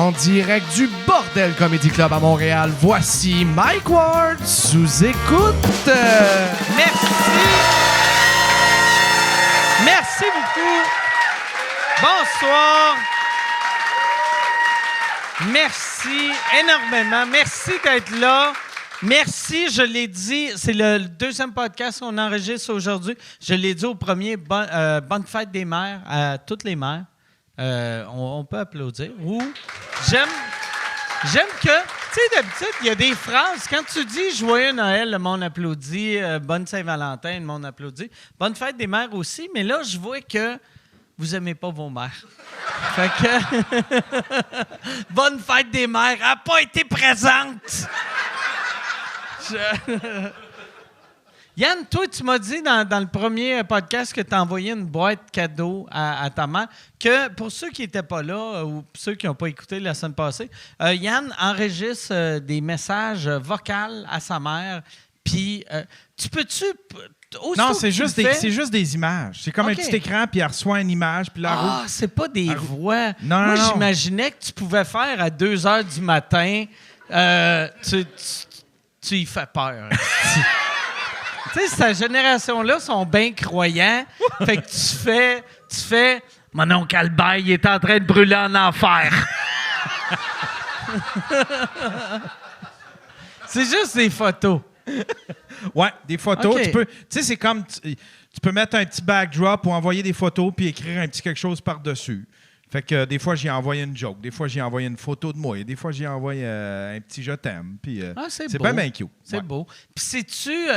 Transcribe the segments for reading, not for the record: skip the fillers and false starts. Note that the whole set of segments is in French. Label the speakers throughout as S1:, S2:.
S1: En direct du Bordel Comedy Club à Montréal, voici Mike Ward sous écoute.
S2: Merci. Merci beaucoup. Bonsoir. Merci énormément. Merci d'être là. Merci, je l'ai dit, c'est le deuxième podcast qu'on enregistre aujourd'hui. Je l'ai dit au premier, bonne fête des mères à toutes les mères. On peut applaudir. J'aime que, tu sais, d'habitude, il y a des phrases. Quand tu dis Joyeux Noël, le monde applaudit. Bonne Saint-Valentin, le monde applaudit. Bonne fête des mères aussi. Mais là, je vois que vous n'aimez pas vos mères. Fait que, bonne fête des mères. Elle n'a pas été présente. Yann, toi, tu m'as dit dans le premier podcast que tu as envoyé une boîte cadeau à ta mère, que pour ceux qui n'étaient pas là ou ceux qui n'ont pas écouté la semaine passée, Yann enregistre des messages vocaux à sa mère. Puis, tu peux-tu...
S3: Non, c'est juste des images. C'est comme un petit écran, puis elle reçoit une image, puis là...
S2: Ah, c'est pas des voix.
S3: Non.
S2: J'imaginais que tu pouvais faire à 2 h du matin. Tu y fais peur. Tu sais, cette génération-là sont bien croyants. Fait que tu fais mon oncle Albert, il est en train de brûler en enfer. C'est juste des photos.
S3: Ouais, des photos.
S2: Okay.
S3: Tu sais, c'est comme... Tu peux mettre un petit backdrop ou envoyer des photos puis écrire un petit quelque chose par-dessus. Fait que des fois, j'ai envoyé une joke. Des fois, j'ai envoyé une photo de moi. Et des fois, j'ai envoyé un petit « je t'aime ». Puis c'est bien cute.
S2: C'est beau. Puis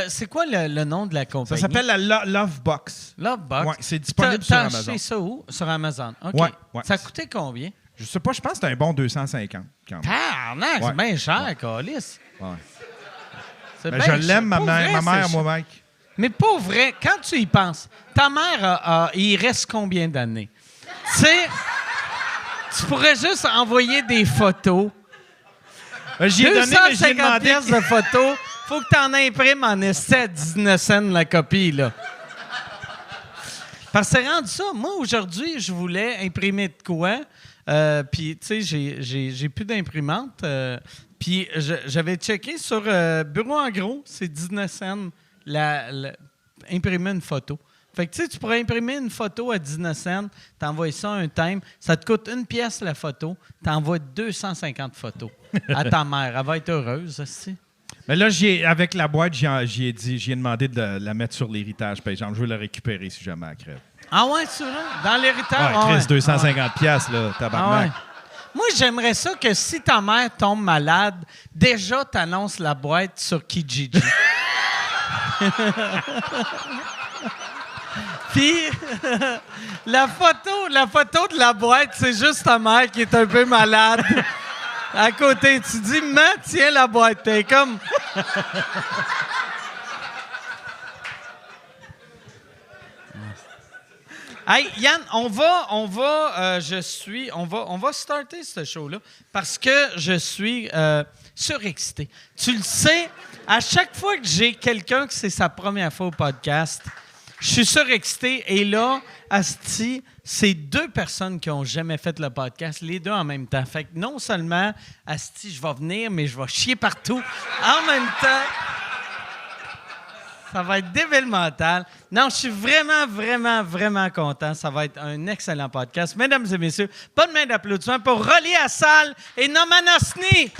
S2: c'est quoi le nom de la compagnie?
S3: Ça s'appelle la Love Box.
S2: Love Box?
S3: Ouais, c'est disponible sur Amazon.
S2: T'as acheté ça où? Sur Amazon. OK.
S3: Ouais.
S2: Ça a coûté combien?
S3: Je sais pas, je pense que c'était un bon 250 quand même.
S2: C'est bien cher, Calice.
S3: Ouais.
S2: Ben,
S3: je l'aime, ma mère, moi, Mike.
S2: Mais pas vrai, quand tu y penses, ta mère, il reste combien d'années? Tu sais, tu pourrais juste envoyer des photos.
S3: J'y ai donné, mais j'ai demandé...
S2: pièces de photos, faut que tu en imprimes en essai à 19 cents la copie, là. Parce que c'est rendu ça. Moi, aujourd'hui, je voulais imprimer de quoi, puis, tu sais, j'ai plus d'imprimante. Puis j'avais checké sur Bureau en gros, c'est 19 cents imprimer une photo. Fait que tu sais, tu pourrais imprimer une photo à 19 cents, t'envoies ça à un time, ça te coûte 1 pièce la photo, t'envoies 250 photos à ta mère. Elle va être heureuse aussi.
S3: Mais là, avec la boîte, j'ai demandé de la mettre sur l'héritage. Par exemple, je veux la récupérer si jamais elle crève.
S2: Ah ouais, c'est vrai? Dans l'héritage?
S3: Ouais, Chris, 250 pièces là, tabarnak.
S2: Moi, j'aimerais ça que si ta mère tombe malade, déjà, t'annonces la boîte sur Kijiji. Puis, la photo de la boîte, c'est juste ta mère qui est un peu malade. À côté, tu dis, tiens la boîte. T'es comme... Hey, Yann, on va starter ce show-là parce que je suis surexcité. Tu le sais, à chaque fois que j'ai quelqu'un que c'est sa première fois au podcast, je suis surexcité. Et là, asti, c'est 2 personnes qui n'ont jamais fait le podcast, les 2 en même temps. Fait que non seulement, asti, je vais venir, mais je vais chier partout en même temps. Ça va être débile mental. Non, je suis vraiment, vraiment, vraiment content. Ça va être un excellent podcast. Mesdames et messieurs, bonne main d'applaudissements pour Rolly Assal et Noman Osni.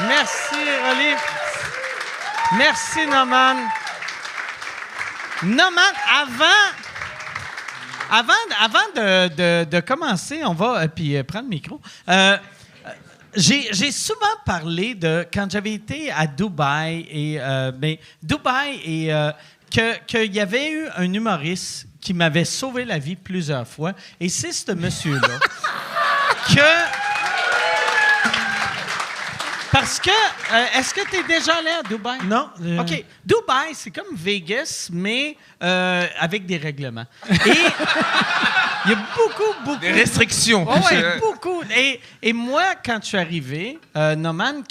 S2: Merci, Rolly. Merci, Noman. Noman, avant de commencer, on va prendre le micro. J'ai souvent parlé de quand j'avais été à Dubaï qu'il y avait eu un humoriste qui m'avait sauvé la vie plusieurs fois. Et c'est ce monsieur-là Parce que, est-ce que tu es déjà allé à Dubaï?
S1: Non.
S2: OK. Dubaï, c'est comme Vegas, mais avec des règlements. Et il y a beaucoup...
S4: Des restrictions.
S2: Oh, oui, beaucoup. Et moi, quand je suis arrivé, Noman,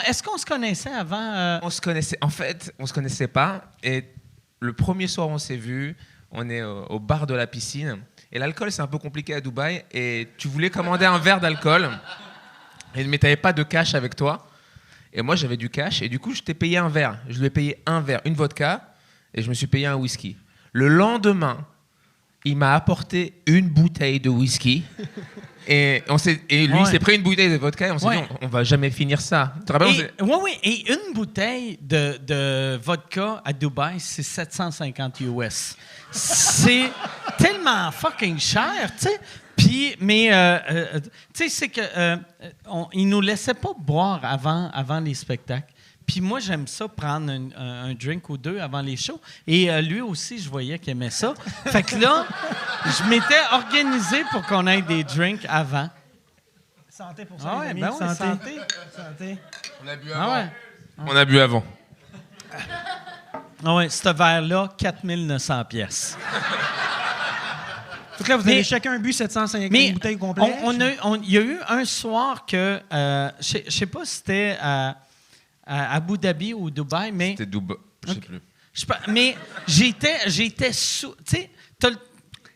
S2: est-ce qu'on se connaissait avant?
S4: On se connaissait. En fait, on se connaissait pas. Et le premier soir où on s'est vu, On est au bar de la piscine. Et l'alcool, c'est un peu compliqué à Dubaï. Et tu voulais commander un verre d'alcool. Mais tu n'avais pas de cash avec toi. Et moi, j'avais du cash. Et du coup, je t'ai payé un verre. Je lui ai payé un verre, une vodka. Et je me suis payé un whisky. Le lendemain, il m'a apporté une bouteille de whisky. Et lui, il s'est pris une bouteille de vodka. Et on s'est dit, on va jamais finir ça. Tu te rappelles,
S2: oui. Et une bouteille de vodka à Dubaï, c'est 750 US. C'est tellement fucking cher, tu sais. Puis, mais, tu sais, c'est que ils nous laissaient pas boire avant les spectacles. Puis moi, j'aime ça, prendre un drink ou deux avant les shows. Et lui aussi, je voyais qu'il aimait ça. Fait que là, je m'étais organisé pour qu'on ait des drinks avant.
S5: Santé pour ça, les amis.
S2: Ben oui,
S5: santé.
S4: on a bu avant. On a bu avant.
S2: Ah ouais, ce verre-là, 4900 pièces.
S5: Donc là, vous avez chacun bu 750 bouteilles complètes.
S2: Il y a eu un soir que, je sais pas si c'était à Abu Dhabi ou Dubaï, mais...
S4: C'était Dubaï, je sais plus.
S2: Mais j'étais sous... Tu sais,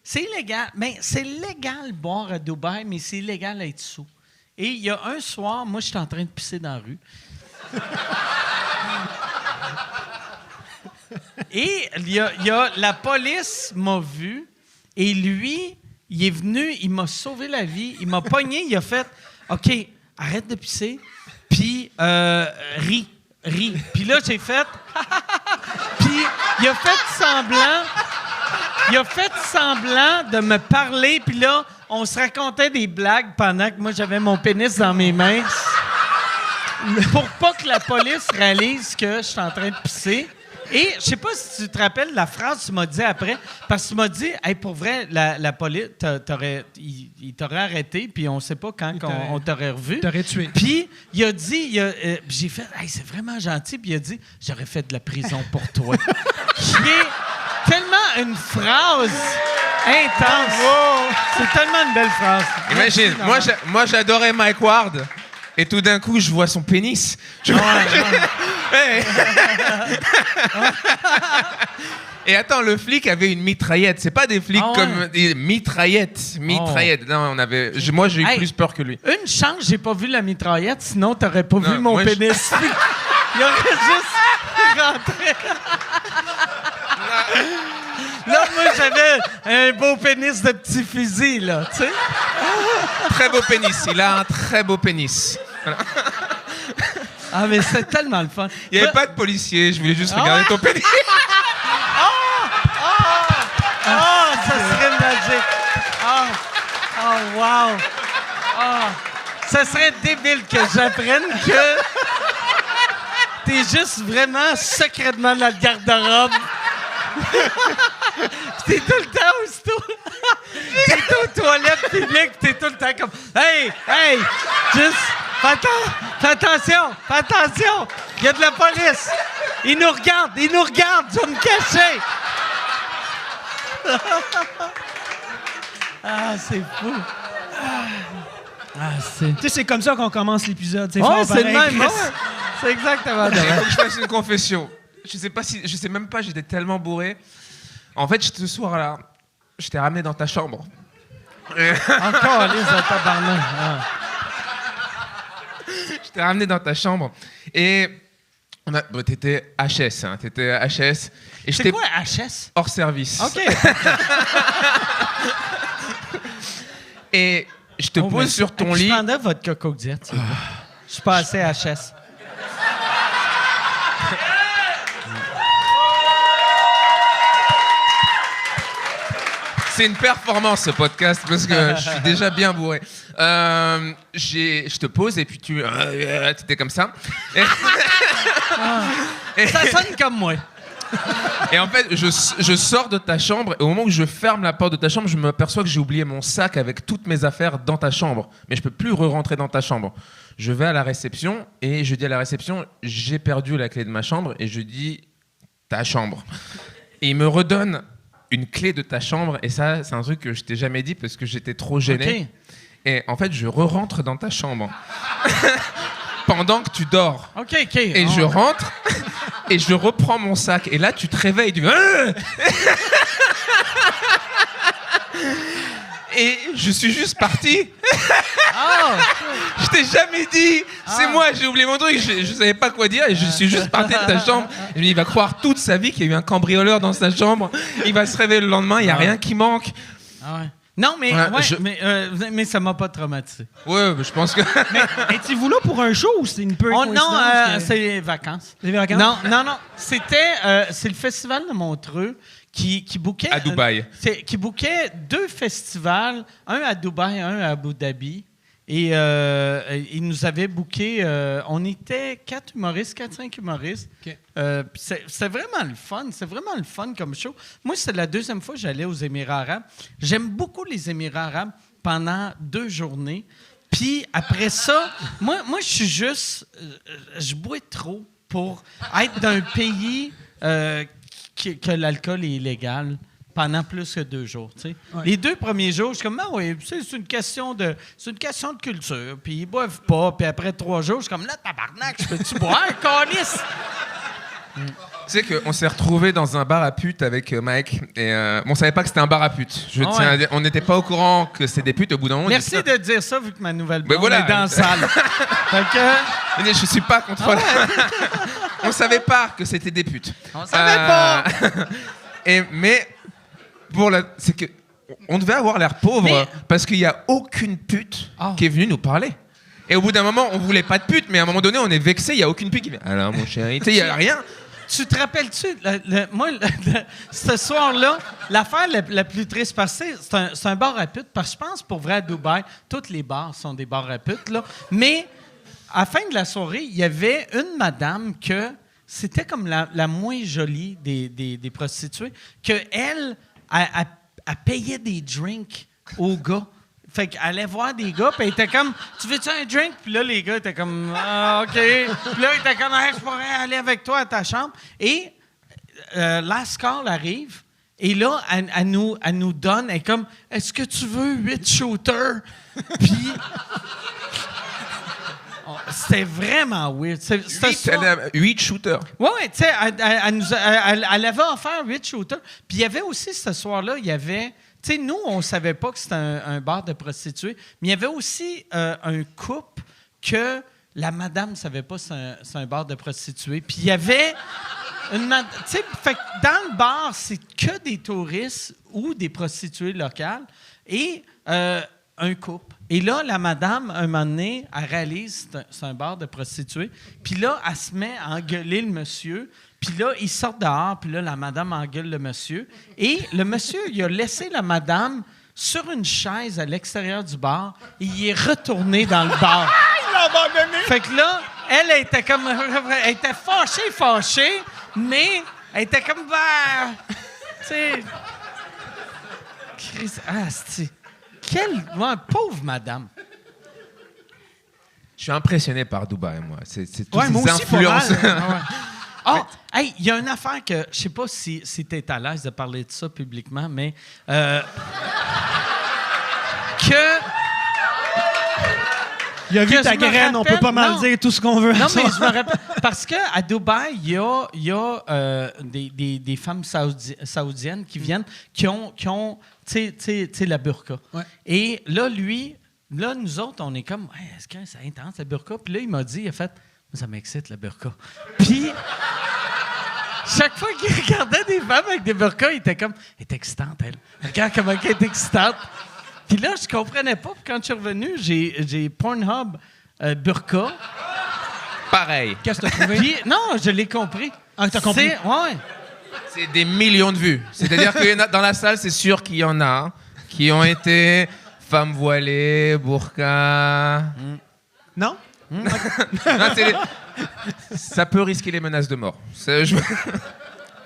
S2: c'est illégal. Mais c'est légal boire à Dubaï, mais c'est illégal d'être sous. Et il y a un soir, moi, j'étais en train de pisser dans la rue. Et la police m'a vu. Et lui, il est venu, il m'a sauvé la vie. Il m'a pogné, il a fait « OK, arrête de pisser. » Puis, ris. Puis là, j'ai fait... Puis, il a fait semblant de me parler. Puis là, on se racontait des blagues pendant que moi, j'avais mon pénis dans mes mains. Pour pas que la police réalise que je suis en train de pisser. Et je sais pas si tu te rappelles la phrase que tu m'as dit après, parce que tu m'as dit, hey, pour vrai, la police, il t'aurait arrêté, puis on sait pas quand on t'aurait revu.
S5: T'aurais tué.
S2: Puis il a dit, j'ai fait, hey, c'est vraiment gentil, puis il a dit, j'aurais fait de la prison pour toi. Qui est tellement une phrase intense. C'est tellement une belle phrase.
S4: Imagine, moi j'adorais Mike Ward. Et tout d'un coup, je vois son pénis. Hey. Et attends, le flic avait une mitraillette. C'est pas des flics comme des mitraillettes. Non, moi, j'ai eu plus peur que lui.
S2: Une chance, j'ai pas vu la mitraillette, sinon t'aurais pas vu mon pénis. Il aurait juste rentré. Là, moi, j'avais un beau pénis de petit fusil, là, tu sais.
S4: Très beau pénis. Il a un très beau pénis. Voilà.
S2: Ah, mais c'est tellement le fun.
S4: Il n'y avait pas de policier. Je voulais juste regarder ton pénis.
S2: Ça serait magique. Wow. Ça serait débile que j'apprenne que t'es juste vraiment secrètement dans le garde-robe. T'es tout le temps aussitôt. T'es aux toilettes publiques, t'es tout le temps comme Hey! Juste fais attention! Il y a de la police! Ils nous regardent! Je vais me cacher! C'est fou!
S5: Tu sais, c'est comme ça qu'on commence l'épisode.
S2: C'est le même. C'est exactement
S4: Il faut que je fasse une confession. Je sais même pas, j'étais tellement bourré. En fait, ce soir-là, je t'ai ramené dans ta chambre.
S2: Encore, les tabarnak.
S4: Je t'ai ramené dans ta chambre. Et t'étais HS, hein. T'étais HS. Et
S2: c'est quoi HS?
S4: Hors service.
S2: OK.
S4: Et je te pose sur ton lit.
S2: Je prendrais votre coco diète. Je suis pas assez HS.
S4: C'est une performance, ce podcast, parce que je suis déjà bien bourré. Je te pose et puis tu étais comme ça.
S2: Ça sonne comme moi.
S4: Et en fait, je sors de ta chambre et au moment où je ferme la porte de ta chambre, je m'aperçois que j'ai oublié mon sac avec toutes mes affaires dans ta chambre. Mais je peux plus re-rentrer dans ta chambre. Je vais à la réception et je dis à la réception, j'ai perdu la clé de ma chambre et je dis ta chambre. Et il me redonne une clé de ta chambre et ça, c'est un truc que je t'ai jamais dit parce que j'étais trop gêné.
S2: Okay.
S4: Et en fait, je re-rentre dans ta chambre pendant que tu dors.
S2: OK.
S4: Et je rentre Et je reprends mon sac. Et là, tu te réveilles. Tu fais... Et je suis juste parti. Je t'ai jamais dit. C'est moi, j'ai oublié mon truc. Je savais pas quoi dire et je suis juste parti de ta chambre. Je me dis, il va croire toute sa vie qu'il y a eu un cambrioleur dans sa chambre. Il va se réveiller le lendemain, il y a rien qui manque.
S2: Non, mais,
S4: Ouais,
S2: mais ça m'a pas traumatisé.
S4: Ouais, je pense que.
S5: Mais étiez-vous là pour un show ou c'est une peu
S2: Non,
S5: coïncidence que-
S2: c'est les vacances.
S5: Les vacances?
S2: Non. C'est le festival de Montreux qui bookait...
S4: À Dubaï.
S2: Qui bookait 2 festivals, un à Dubaï, un à Abu Dhabi. Et ils nous avaient booké... on était 4-5 humoristes.
S5: OK.
S2: Puis c'est vraiment le fun. C'est vraiment le fun comme show. Moi, c'est la 2e fois que j'allais aux Émirats arabes. J'aime beaucoup les Émirats arabes pendant 2 journées. Puis après ça, moi je suis juste... je bois trop pour être d'un pays que l'alcool est illégal pendant plus que 2 jours. Tu sais.
S5: Ouais.
S2: Les 2 premiers jours, je suis comme, ah oui, c'est une question de culture. Puis ils boivent pas. Puis après 3 jours, je suis comme, là, tabarnak, je peux-tu boire, câlisse?
S4: Tu sais qu'on s'est retrouvés dans un bar à putes avec Mike. Et on savait pas que c'était un bar à putes. Tiens à dire, on n'était pas au courant que c'était des putes au bout d'un moment.
S2: Merci de dire ça, vu que ma nouvelle blonde
S4: voilà.
S2: est dans la salle. Fait que...
S4: Je suis pas contre On savait pas que c'était des putes.
S2: On savait pas!
S4: Mais c'est que on devait avoir l'air pauvre
S2: Mais-
S4: parce qu'il y a aucune pute qui est venue nous parler. Et au bout d'un moment, on voulait pas de pute, mais à un moment donné, on est vexé. Il y a aucune pute qui vient. Alors mon chéri, tu sais, il y a rien.
S2: Tu te rappelles-tu, ce soir-là, l'affaire la plus triste, parce que c'est un bar à putes, parce que je pense, pour vrai, à Dubaï, tous les bars sont des bars à putes, là. Mais à la fin de la soirée, il y avait une madame que c'était comme la moins jolie des prostituées, qu'elle payait des drinks aux gars. Fait qu'elle allait voir des gars, puis elle était comme, tu veux-tu un drink? Puis là, les gars étaient comme, ah, OK. Puis là, ils étaient comme, hey, je pourrais aller avec toi à ta chambre. Et Last Call arrive, et là, elle nous donne, elle est comme, est-ce que tu veux 8 shooters? Puis, c'était vraiment weird.
S4: 8 shooters.
S2: Oui, tu sais, elle avait offert 8 shooters. Puis il y avait aussi, ce soir-là, il y avait... Tu sais, nous, on ne savait pas que c'était un bar de prostituées, mais il y avait aussi un couple que la madame ne savait pas que c'est un bar de prostituées. Puis il y avait une madame... Tu sais, fait que dans le bar, c'est que des touristes ou des prostituées locales et un couple. Et là, la madame, un moment donné, elle réalise que c'est un bar de prostituées. Puis là, elle se met à engueuler le monsieur. Puis là, ils sortent dehors. Puis là, la madame engueule le monsieur. Et le monsieur, il a laissé la madame sur une chaise à l'extérieur du bar. Et il est retourné dans le bar.
S5: Il l'a abandonné!
S2: Fait que là, elle était comme... Elle était fâchée, mais elle était comme... Ben, tu sais... Quelle pauvre madame.
S4: Je suis impressionné par Dubaï, moi. C'est toutes
S5: Ouais,
S4: ces
S5: moi aussi, pas
S4: influences.
S5: mal.
S2: Ah, hey, il y a une affaire que je sais pas si tu es à l'aise de parler de ça publiquement, mais que
S5: Il a vu
S2: Que
S5: ta
S2: je me
S5: graine, on
S2: rappelle-
S5: peut pas mal
S2: non.
S5: dire tout ce qu'on veut.
S2: non, mais je me rappelle parce que à Dubaï, il y a des femmes saoudiennes qui viennent qui ont tu sais la burqa.
S5: Ouais.
S2: Et là nous autres on est comme hey, est-ce que c'est intense la burqa? Puis là il m'a dit il a fait ça m'excite la burqa. Puis chaque fois qu'il regardait des femmes avec des burqas, il était comme elle est excitante elle. Regarde comment elle est excitante. Puis là je comprenais pas. Puis quand je suis revenu, j'ai Pornhub burqa.
S4: Pareil.
S5: Qu'est-ce que t'as trouvé?
S2: Puis, non, je l'ai compris.
S5: Ah, t'as compris?
S2: Ouais.
S4: C'est des millions de vues. C'est-à-dire que dans la salle, c'est sûr qu'il y en a qui ont été femmes voilées, burqa.
S5: Non?
S4: Non, ça peut risquer les menaces de mort.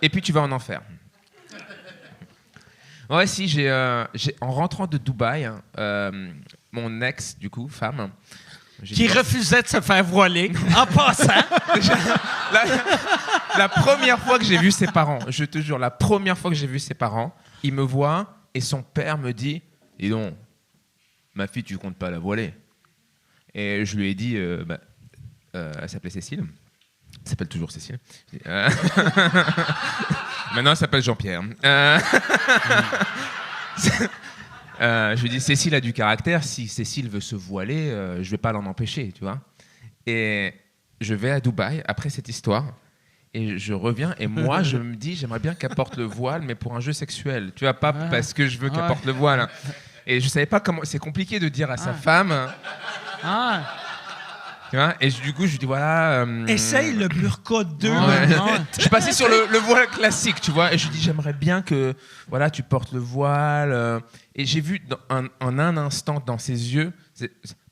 S4: Et puis tu vas en enfer. Ouais, si, en rentrant de Dubaï, mon ex, du coup, femme...
S2: Qui refusait de se faire voiler en passant.
S4: La première fois que j'ai vu ses parents, je te jure, la première fois que j'ai vu ses parents, il me voit et son père me dit « Dis donc, ma fille, tu comptes pas la voiler ?» Et je lui ai dit, elle s'appelait Cécile. Elle s'appelle toujours Cécile. Maintenant, elle s'appelle Jean-Pierre. Je lui dis, Cécile a du caractère. Si Cécile veut se voiler, je vais pas l'en empêcher, tu vois. Et je vais à Dubaï après cette histoire. Et je reviens. Et moi, je me dis, j'aimerais bien qu'elle porte le voile, mais pour un jeu sexuel. Tu vois, pas parce que je veux qu'elle porte le voile. Et je savais pas comment. C'est compliqué de dire à sa femme. Tu vois, et du coup, je lui dis voilà.
S5: Essaye le burqa 2.
S4: Je suis passé sur le voile classique, tu vois, et je lui dis j'aimerais bien que voilà, tu portes le voile. Et j'ai vu en un instant dans ses yeux,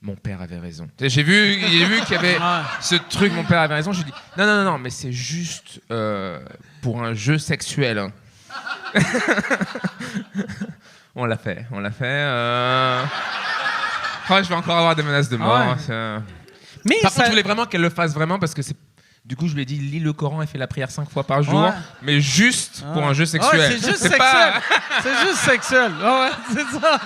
S4: mon père avait raison. J'ai vu qu'il y avait ce truc, mon père avait raison. Je lui dis non, mais c'est juste pour un jeu sexuel. Hein. On l'a fait. Je vais encore avoir des menaces de mort.
S2: Mais
S4: Par contre, je voulais vraiment qu'elle le fasse vraiment parce que c'est. Du coup, je lui ai dit lis le Coran et fais la prière 5 fois par jour, mais juste pour un jeu sexuel.
S2: Ouais, c'est juste sexuel. C'est juste sexuel. Ouais, c'est ça.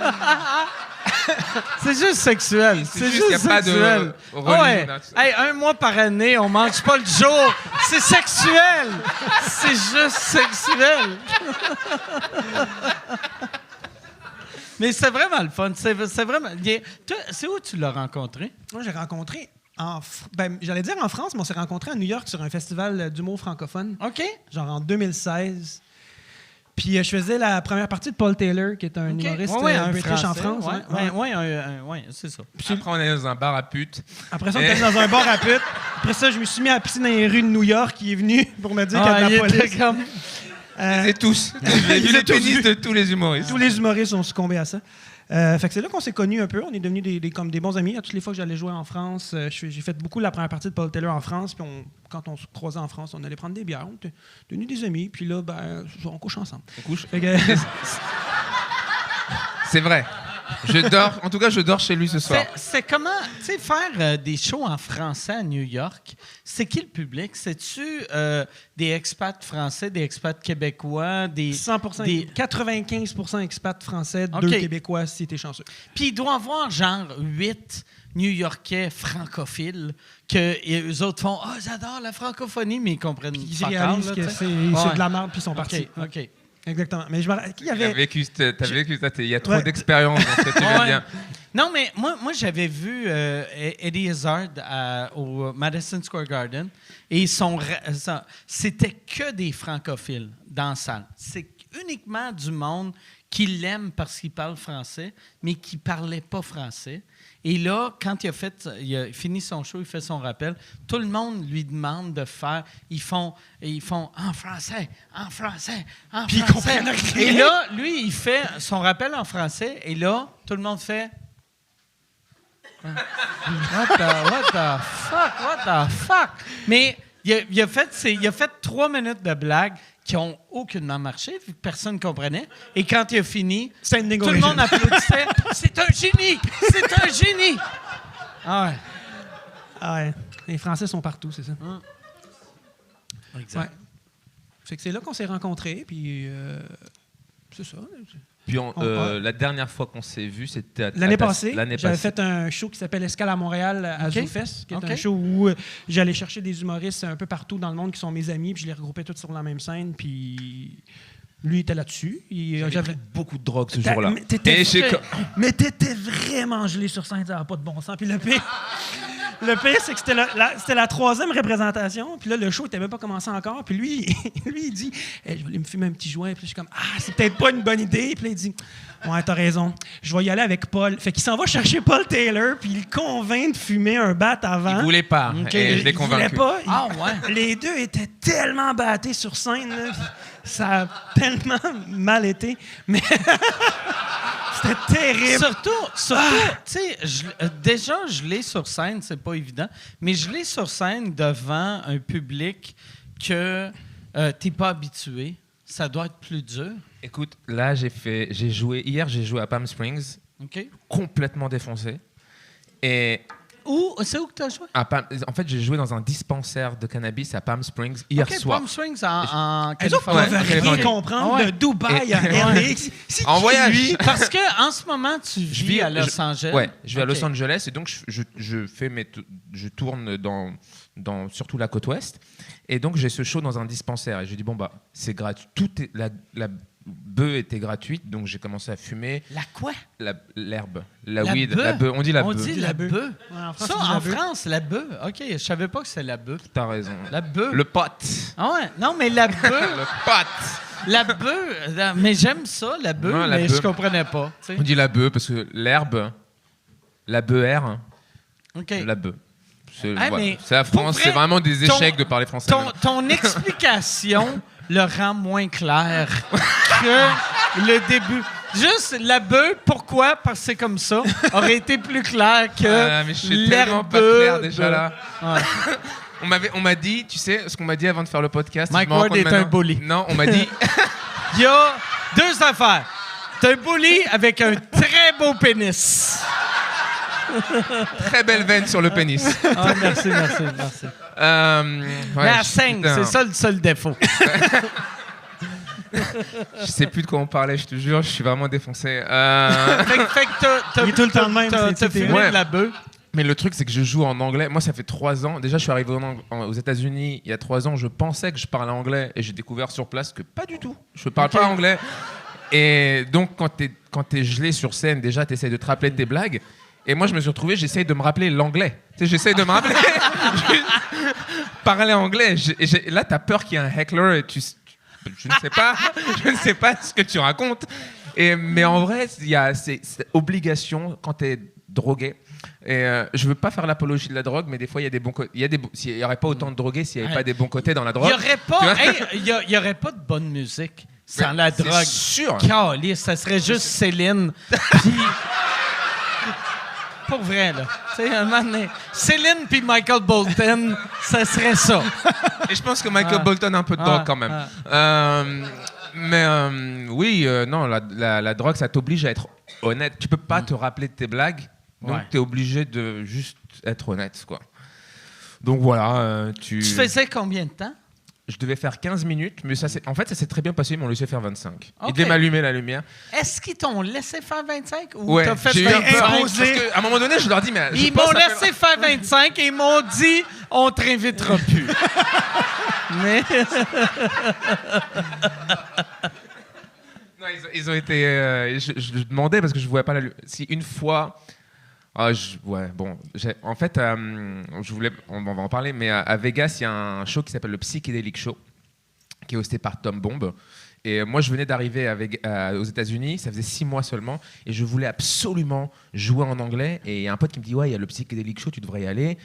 S2: C'est juste sexuel. C'est juste
S4: y a pas de
S2: sexuel.
S4: religion
S2: Ouais. Hey, 1 mois par année, on mange pas le jour. C'est sexuel. C'est juste sexuel. Mais c'est vraiment le fun. C'est vraiment. Toi, c'est où tu l'as rencontré?
S5: Moi, j'ai rencontré j'allais dire en France, mais on s'est rencontrés à New York sur un festival d'humour francophone.
S2: OK.
S5: Genre en 2016. Puis je faisais la première partie de Paul Taylor, qui est un humoriste british en France.
S2: Oui, c'est ça.
S4: Après, on est dans un bar à putes.
S5: Après ça, on était dans un bar à putes. Après ça, je me suis mis à la piscine dans les rues de New York, qui est venu pour me dire qu'il y a de la police.
S4: Ils étaient tous. J'ai vu les pénis de tous les humoristes.
S5: Tous les humoristes ont succombé à ça. Fait que c'est là qu'on s'est connus un peu. On est devenus comme des bons amis. À toutes les fois que j'allais jouer en France, j'ai fait beaucoup la première partie de Paul Taylor en France. Puis quand on se croisait en France, on allait prendre des bières. On était devenus des amis. Puis là, on couche ensemble.
S4: On couche.
S5: Fait que,
S4: C'est vrai. En tout cas, je dors chez lui ce soir.
S2: C'est comment, tu sais, faire des shows en français à New York, c'est qui le public? C'est-tu des expats français, des expats québécois, des...
S5: 100%, 95% expats français, 2 Québécois si t'es chanceux.
S2: Puis il doit y avoir genre 8 New-Yorkais francophiles que eux autres font « Ah, j'adore la francophonie », mais ils comprennent pas.
S5: Ils réalisent que c'est de la merde puis ils sont partis.
S2: OK.
S5: Exactement. Mais je me rappelle,
S4: T'as vécu ça. Il y a trop d'expérience dans ce que tu viens de dire.
S2: Non, mais moi j'avais vu Eddie Izzard au Madison Square Garden et c'était que des francophiles dans la salle. C'est uniquement du monde qui l'aime parce qu'il parle français, mais qui ne parlait pas français. Et là, quand il a fini son show, il fait son rappel, tout le monde lui demande de faire. Ils font en français. Puis
S5: français.
S2: Et là, lui, il fait son rappel en français, et là, tout le monde fait. What the fuck? Mais il a fait 3 minutes de blagues qui n'ont aucunement marché, vu que personne ne comprenait. Et quand il a fini, tout le monde applaudissait. C'est un génie! C'est un génie! Ah
S5: ouais. Les Français sont partout, c'est ça.
S2: Exact.
S5: Ouais. Fait que c'est là qu'on s'est rencontrés, puis c'est ça.
S4: Puis la dernière fois qu'on s'est vu, c'était
S5: l'année passée. J'avais fait un show qui s'appelle Escale à Montréal à ZooFest, qui est un show où j'allais chercher des humoristes un peu partout dans le monde qui sont mes amis, puis je les regroupais tous sur la même scène, puis lui était là-dessus.
S4: J'avais beaucoup de drogue ce jour-là.
S5: Mais t'étais vraiment gelé sur scène, ça n'avait pas de bon sens. Puis le pire, c'est que c'était la 3e représentation. Puis là, le show n'était même pas commencé encore. Puis lui, il dit hey, « Je vais aller me fumer un petit joint. » Puis je suis comme « Ah, c'est peut-être pas une bonne idée. » Puis là, il dit « Ouais, t'as raison. Je vais y aller avec Paul. » Fait qu'il s'en va chercher Paul Taylor, puis il le convainc de fumer un bat avant.
S4: Il voulait pas. Et je l'ai convaincu.
S5: Il voulait pas. Les deux étaient tellement battés sur scène. Là, ça a tellement mal été. Mais... C'était terrible.
S2: Surtout, tu sais, déjà, je l'ai sur scène, c'est pas évident, mais je l'ai sur scène devant un public que t'es pas habitué. Ça doit être plus dur.
S4: Écoute, là, hier, j'ai joué à Palm Springs, complètement défoncé. Et
S2: C'est où que tu as joué?
S4: En fait, j'ai joué dans un dispensaire de cannabis à Palm Springs hier soir.
S2: Palm Springs en
S5: Les autres
S2: Californie.
S5: peuvent rien
S4: Californie.
S5: comprendre
S2: Ouais.
S5: de Dubaï à
S4: Et-
S5: LA. C'est
S4: En
S5: qui,
S4: voyage.
S5: lui?
S2: Parce que en ce moment, tu vis à Los Angeles.
S4: Ouais, je vais à
S2: Ok.
S4: Los Angeles et donc je tourne dans surtout la côte ouest. Et donc j'ai ce show dans un dispensaire et j'ai dit bon bah c'est gratuit. La bœuf était gratuite, donc j'ai commencé à fumer
S2: La quoi?
S4: l'herbe,
S2: La
S4: weed,
S2: bœuf?
S4: la bœuf. On dit la
S2: On
S4: bœuf.
S2: dit
S5: La
S2: la
S5: bœuf.
S2: bœuf.
S5: Ouais, en France,
S2: Ça,
S5: on dit
S2: en
S5: la bœuf.
S2: France, la bœuf. OK, je savais pas que c'est la bœuf.
S4: T'as raison.
S2: La bœuf.
S4: Le pote.
S2: Ah ouais, non, mais la bœuf,
S4: Le pote.
S2: la bœuf, mais j'aime ça, la bœuf,
S4: Non, la
S2: mais
S4: bœuf.
S2: je comprenais pas. Tu sais.
S4: On dit la bœuf parce que l'herbe, la bœuf,
S2: OK.
S4: la bœuf. C'est
S2: Ah,
S4: voilà.
S2: mais
S4: C'est la
S2: pour
S4: France,
S2: vrai,
S4: c'est vraiment des échecs
S2: ton-
S4: de parler français.
S2: Ton explication le rend moins clair que le début. Juste la bœuf, pourquoi? Parce que c'est comme ça, aurait été plus clair que
S4: Ah, mais je suis tellement pas
S2: l'herbe
S4: clair déjà là.
S2: Ouais.
S4: On m'a dit, tu sais, ce qu'on m'a dit avant de faire le podcast.
S2: Mike
S4: je me rends
S2: Ward
S4: compte
S2: est un
S4: maintenant.
S2: bully.
S4: Non, on m'a dit.
S2: Il y a deux affaires. T'es un bully avec un très beau pénis.
S4: Très belle veine sur le pénis.
S2: Ah, merci. Mais elle saigne, c'est ça le seul défaut.
S4: Je sais plus de quoi on parlait, je te jure, je suis vraiment défoncé.
S2: Fait que t'as
S5: Il est tout le temps de même,
S2: T'as
S5: c'est
S2: fumé
S4: ouais.
S2: de la bœuf.
S4: Mais le truc, c'est que je joue en anglais. Moi, ça fait 3 ans. Déjà, je suis arrivé aux États-Unis il y a 3 ans. Je pensais que je parlais anglais et j'ai découvert sur place que pas du tout. Je parle pas anglais. Et donc, quand t'es gelé sur scène, déjà, t'essayes de te rappeler de tes blagues. Et moi, je me suis retrouvé, j'essaye de me rappeler l'anglais. Tu sais, j'essaye de me rappeler. Parler anglais. Là, t'as peur qu'il y ait un heckler et je ne sais pas ce que tu racontes. Mais en vrai, c'est obligation quand t'es drogué. Et je veux pas faire l'apologie de la drogue, mais des fois, il y a des bons côtés. S'il y aurait pas autant de drogués, s'il y avait pas des bons côtés dans la drogue.
S2: Il y aurait pas de bonne musique sans la
S4: c'est
S2: drogue.
S4: sûr.
S2: Caliste, ça serait juste Céline. Puis... Pour vrai, là. Tu sais, un moment donné, Céline puis Michael Bolton, ça serait ça.
S4: Et je pense que Michael Bolton a un peu de drogue quand même. Oui, non, la drogue, ça t'oblige à être honnête. Tu peux pas te rappeler de tes blagues, donc tu es obligé de juste être honnête, quoi. Donc voilà,
S2: Tu faisais combien de temps?
S4: Je devais faire 15 minutes, mais ça s'est très bien passé, ils m'ont laissé faire 25.
S2: Ok.
S4: Ils devaient m'allumer la lumière.
S2: Est-ce qu'ils t'ont laissé faire 25 ou
S4: Ouais,
S2: t'as fait
S4: j'ai eu un peu
S2: 25?
S4: parce qu'à un moment donné, je leur dis, mais...
S2: Ils m'ont laissé faire 25 et ils m'ont dit on te réinvitera plus. Mais
S4: Non, ils ont été... je demandais parce que je voyais pas la lumière. Si une fois... En fait, on va en parler, mais à Vegas, il y a un show qui s'appelle le Psychedelic Show, qui est hosté par Tom Bomb. Et moi, je venais d'arriver aux États-Unis, ça faisait 6 mois seulement, et je voulais absolument jouer en anglais. Et il y a un pote qui me dit, ouais, il y a le Psychedelic Show, tu devrais y aller.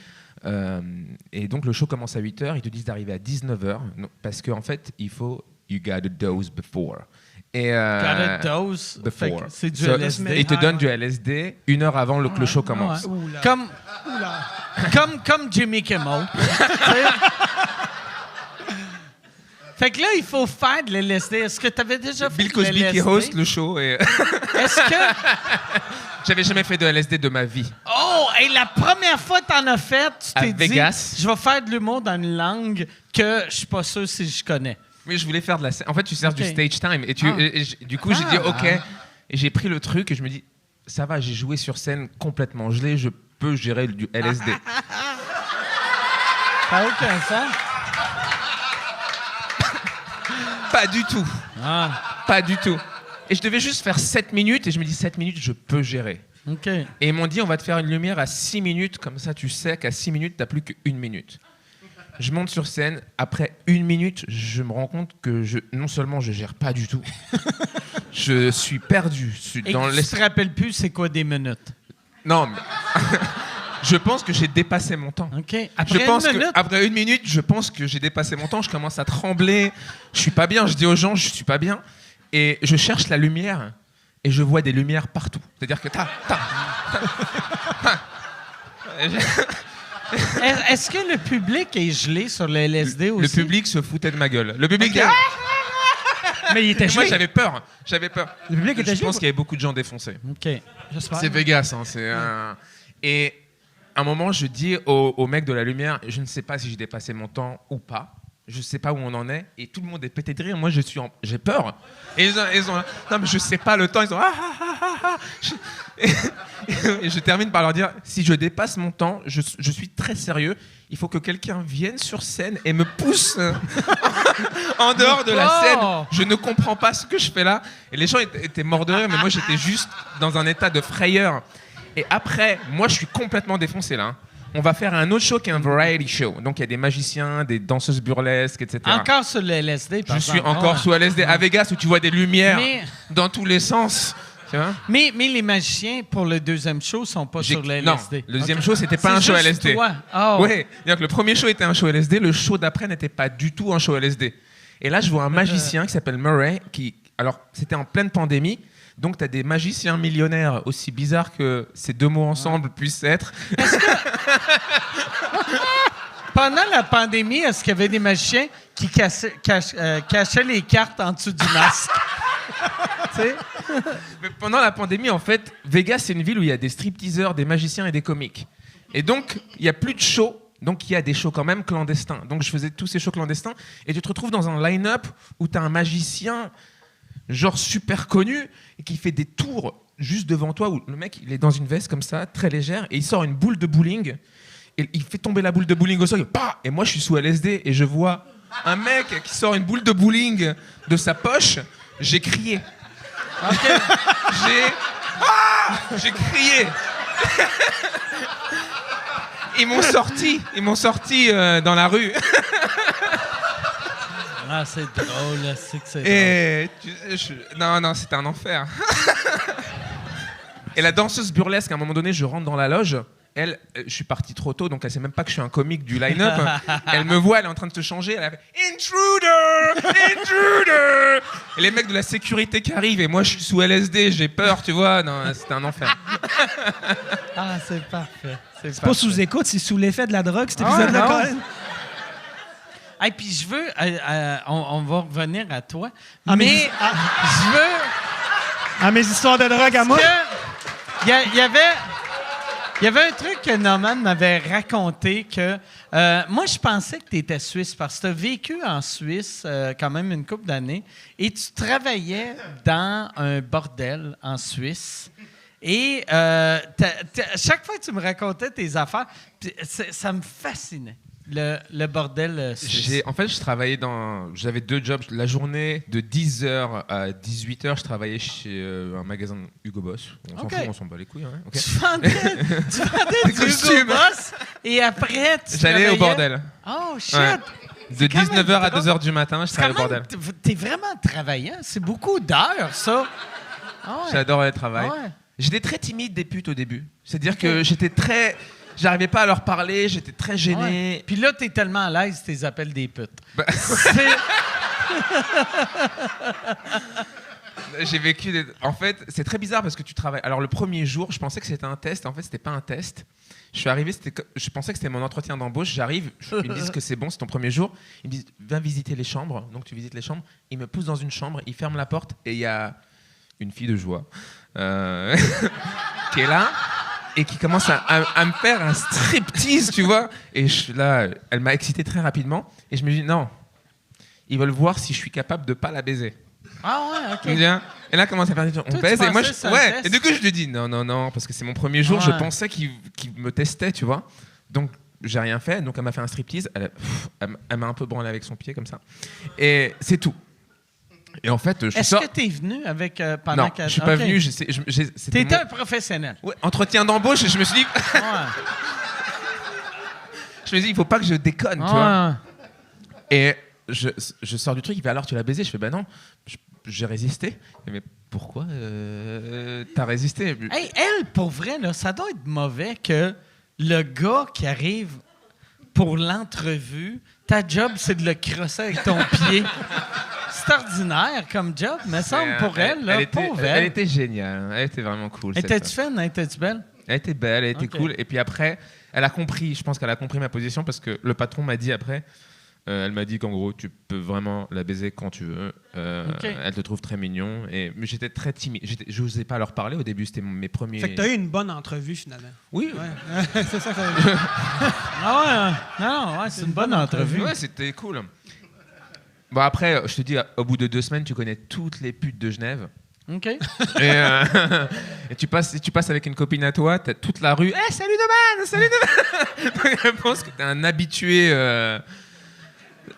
S4: Et donc, le show commence à 8h, ils te disent d'arriver à 19h, parce qu'en fait, il faut you got a dose before. Et
S2: got a dose. Fait que
S4: before.
S2: c'est du
S4: So,
S2: LSD.
S4: ils te donnent du LSD 1 heure avant que le show commence.
S2: Ouais. Comme Jimmy Kimmel. Fait que là, il faut faire de l'LSD. Est-ce que tu avais déjà fait
S4: Bill
S2: de
S4: Cosby
S2: l'LSD?
S4: qui host le show et
S2: Est-ce que...
S4: j'avais jamais fait de LSD de ma vie.
S2: Oh! Et la première fois que t'en as fait, tu
S4: À
S2: t'es dit...
S4: Vegas.
S2: Je vais faire de l'humour dans une langue que je suis pas sûr si je connais.
S4: Oui, je voulais faire de la scène. En fait, tu sers du
S2: Ok.
S4: stage time et du coup, j'ai dit OK et j'ai pris le truc et je me dis ça va, j'ai joué sur scène complètement gelé, je peux gérer du LSD.
S2: Ça n'a aucun sens.
S4: Pas du tout. Pas du tout. Et je devais juste faire 7 minutes et je me dis 7 minutes, je peux gérer.
S2: OK.
S4: Et ils m'ont dit on va te faire une lumière à 6 minutes, comme ça tu sais qu'à 6 minutes, t'as plus qu'une minute. Je monte sur scène, après 1 minute, je me rends compte que non seulement je gère pas du tout, je suis perdu. Je suis
S2: Et
S4: dans
S2: que tu te rappelles plus c'est quoi des minutes.
S4: Non, mais je pense que j'ai dépassé mon temps.
S2: OK.
S4: Après 1 minute, je pense que j'ai dépassé mon temps, je commence à trembler, je suis pas bien, je dis aux gens, je suis pas bien, et je cherche la lumière, et je vois des lumières partout. C'est-à-dire que
S2: Est-ce que le public est gelé sur le LSD aussi?
S4: Le public se foutait de ma gueule. Le public
S2: Ok.
S4: dit, ah!
S5: Mais il était
S4: Et moi,
S5: gelé.
S4: j'avais peur.
S5: Le public était
S4: Je
S5: gelé.
S4: pense qu'il y avait beaucoup de gens défoncés.
S2: OK.
S5: J'espère.
S4: C'est Vegas, hein, et à un moment, je dis au mec de la lumière, je ne sais pas si j'ai dépassé mon temps ou pas. Je sais pas où on en est. Et tout le monde est pété de rire. Moi, j'ai peur. Et ils ont non, mais je sais pas le temps. Ils ont Et je termine par leur dire, si je dépasse mon temps, je suis très sérieux. Il faut que quelqu'un vienne sur scène et me pousse en dehors de la scène. Je ne comprends pas ce que je fais là. Et les gens étaient morts de rire, mais moi, j'étais juste dans un état de frayeur. Et après, moi, je suis complètement défoncé là. On va faire un autre show qui est un variety show. Donc, il y a des magiciens, des danseuses burlesques, etc.
S2: Encore sur le LSD, par
S4: Je suis
S2: exemple.
S4: encore sous LSD. À Vegas, où tu vois des lumières dans tous les sens. Tu vois?
S2: Mais les magiciens, pour le deuxième show, sont pas sur le
S4: Non,
S2: LSD.
S4: le deuxième show, c'était pas un show
S2: juste
S4: LSD.
S2: Toi. Oh.
S4: Oui, le premier show était un show LSD. Le show d'après n'était pas du tout un show LSD. Et là, je vois un magicien qui s'appelle Murray. Alors, c'était en pleine pandémie. Donc, tu as des magiciens millionnaires, aussi bizarres que ces deux mots ensemble puissent être.
S2: Pendant la pandémie, est-ce qu'il y avait des magiciens qui cachaient les cartes en dessous du masque? Tu sais?
S4: Mais pendant la pandémie, en fait, Vegas, c'est une ville où il y a des stripteaseurs, des magiciens et des comiques. Et donc, il n'y a plus de shows. Donc, il y a des shows quand même clandestins. Donc, je faisais tous ces shows clandestins. Et tu te retrouves dans un line-up où tu as un magicien, genre super connu, et qui fait des tours juste devant toi, où le mec, il est dans une veste comme ça, très légère, et il sort une boule de bowling, et il fait tomber la boule de bowling au sol, et moi, je suis sous LSD, et je vois un mec qui sort une boule de bowling de sa poche. J'ai crié. Okay. J'ai crié. Ils m'ont sorti dans la rue.
S2: Ah, c'est drôle, c'est que c'est
S4: Et non, c'était un enfer. Et la danseuse burlesque, à un moment donné, je rentre dans la loge. Elle, je suis parti trop tôt, donc elle sait même pas que je suis un comique du line-up. Elle me voit, elle est en train de se changer. Elle a fait Intruder! Et les mecs de la sécurité qui arrivent, et moi je suis sous LSD, j'ai peur, tu vois. Non, c'était un enfer.
S2: Ah, c'est parfait.
S5: C'est pas sous écoute, c'est sous l'effet de la drogue, cet épisode-là,
S2: non.
S5: quand même.
S2: Et puis je veux, on va revenir à toi,
S5: Ah,
S2: mais je veux
S5: À mes histoires de drogue à moi.
S2: il y avait un truc que Norman m'avait raconté que moi je pensais que tu étais suisse parce que tu as vécu en Suisse quand même une couple d'années et tu travaillais dans un bordel en Suisse. Et chaque fois que tu me racontais tes affaires, ça me fascinait. Le bordel suisse.
S4: En fait, j'avais 2 jobs. La journée, de 10h à 18h, je travaillais chez un magasin de Hugo Boss. On s'en fout, on s'en bat les couilles. Hein. Okay.
S2: Tu vendais du Hugo Boss et après,
S4: j'allais au bordel.
S2: Oh, shit!
S4: Ouais. De 19h à 2h du matin, je travaillais au bordel.
S2: T'es vraiment travaillant. C'est beaucoup d'heures, ça. Ah ouais.
S4: J'adore le travail.
S2: Ah ouais.
S4: J'étais très timide des putes au début. C'est-à-dire que j'arrivais pas à leur parler, j'étais très gêné.
S2: Ouais. Puis là, t'es tellement à l'aise, t'es appelles des putes.
S4: J'ai vécu En fait, c'est très bizarre parce que tu travailles... Alors, le premier jour, je pensais que c'était un test. En fait, c'était pas un test. Je suis arrivé, je pensais que c'était mon entretien d'embauche. J'arrive, ils me disent que c'est bon, c'est ton premier jour. Ils me disent, viens visiter les chambres. Donc, tu visites les chambres. Ils me poussent dans une chambre, ils ferment la porte et il y a une fille de joie qui est là et qui commence à me faire un striptease, tu vois. Et là, elle m'a excité très rapidement. Et je me dis, non, ils veulent voir si je suis capable de pas la baiser.
S2: Ah ouais, OK.
S4: Et là, commence à faire on baise. Et moi,
S2: test?
S4: Et du coup, je lui dis non, parce que c'est mon premier jour.
S2: Ouais.
S4: Je pensais qu'il me testait, tu vois. Donc, j'ai rien fait. Donc, elle m'a fait un striptease. Elle m'a un peu branlé avec son pied, comme ça. Et c'est tout. Et en fait,
S2: Est-ce que t'es venu avec pendant
S4: Non, je suis pas venu.
S2: T'étais un professionnel.
S4: Ouais, entretien d'embauche. Et je me suis dit, il faut pas que je déconne, tu vois. Et je sors du truc. Il fait, alors tu l'as baisé? Je fais, bah non. J'ai résisté. Mais pourquoi t'as résisté?
S2: Hey, elle, pour vrai, là, ça doit être mauvais que le gars qui arrive pour l'entrevue, ta job, c'est de le crosser avec ton pied. C'est ordinaire comme job, me semble, pour elle. Là,
S4: elle était géniale. Elle était vraiment cool.
S2: Étais-tu fun? Étais-tu belle?
S4: Elle était belle, elle était cool. Et puis après, elle a compris. Je pense qu'elle a compris ma position parce que le patron m'a dit après, Elle m'a dit qu'en gros, tu peux vraiment la baiser quand tu veux.
S2: Ok.
S4: Elle te trouve très mignon. Mais j'étais très timide. Je n'osais pas leur parler au début. C'était mes premiers...
S5: Fait que t'as eu une bonne entrevue, finalement.
S4: Oui.
S5: Ouais. C'est ça que ça veut dire.
S2: Ah ouais, non, ouais, c'est une bonne entrevue.
S4: Ouais, c'était cool. Bon, après, je te dis, au bout de 2 semaines, tu connais toutes les putes de Genève.
S2: OK.
S4: Et tu passes avec une copine à toi, t'as toute la rue. Hey, salut de man, salut de man. Je pense que t'es un habitué.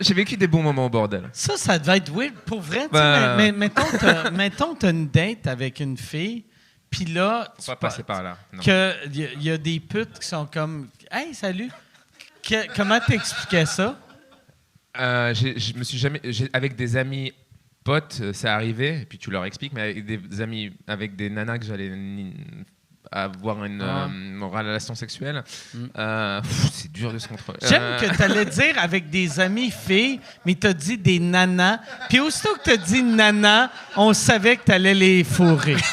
S4: J'ai vécu des bons moments au bordel.
S2: Ça devait être weird. Pour vrai, tu
S4: Bah.
S2: sais, mettons, t'as une date avec une fille, puis là,
S4: Faut pas passer par là. Non.
S2: qu'il y a des putes qui sont comme « Hey, salut! » Comment t'expliquais ça?
S4: Je me suis jamais. Avec des amis potes, c'est arrivé, et puis tu leur expliques, mais avec des amis, avec des nanas que j'allais avoir une relation sexuelle, c'est dur de se contrôler.
S2: J'aime que t'allais dire avec des amis filles, mais t'as dit des nanas. Puis aussitôt que t'as dit nanas, on savait que t'allais les fourrer. Tu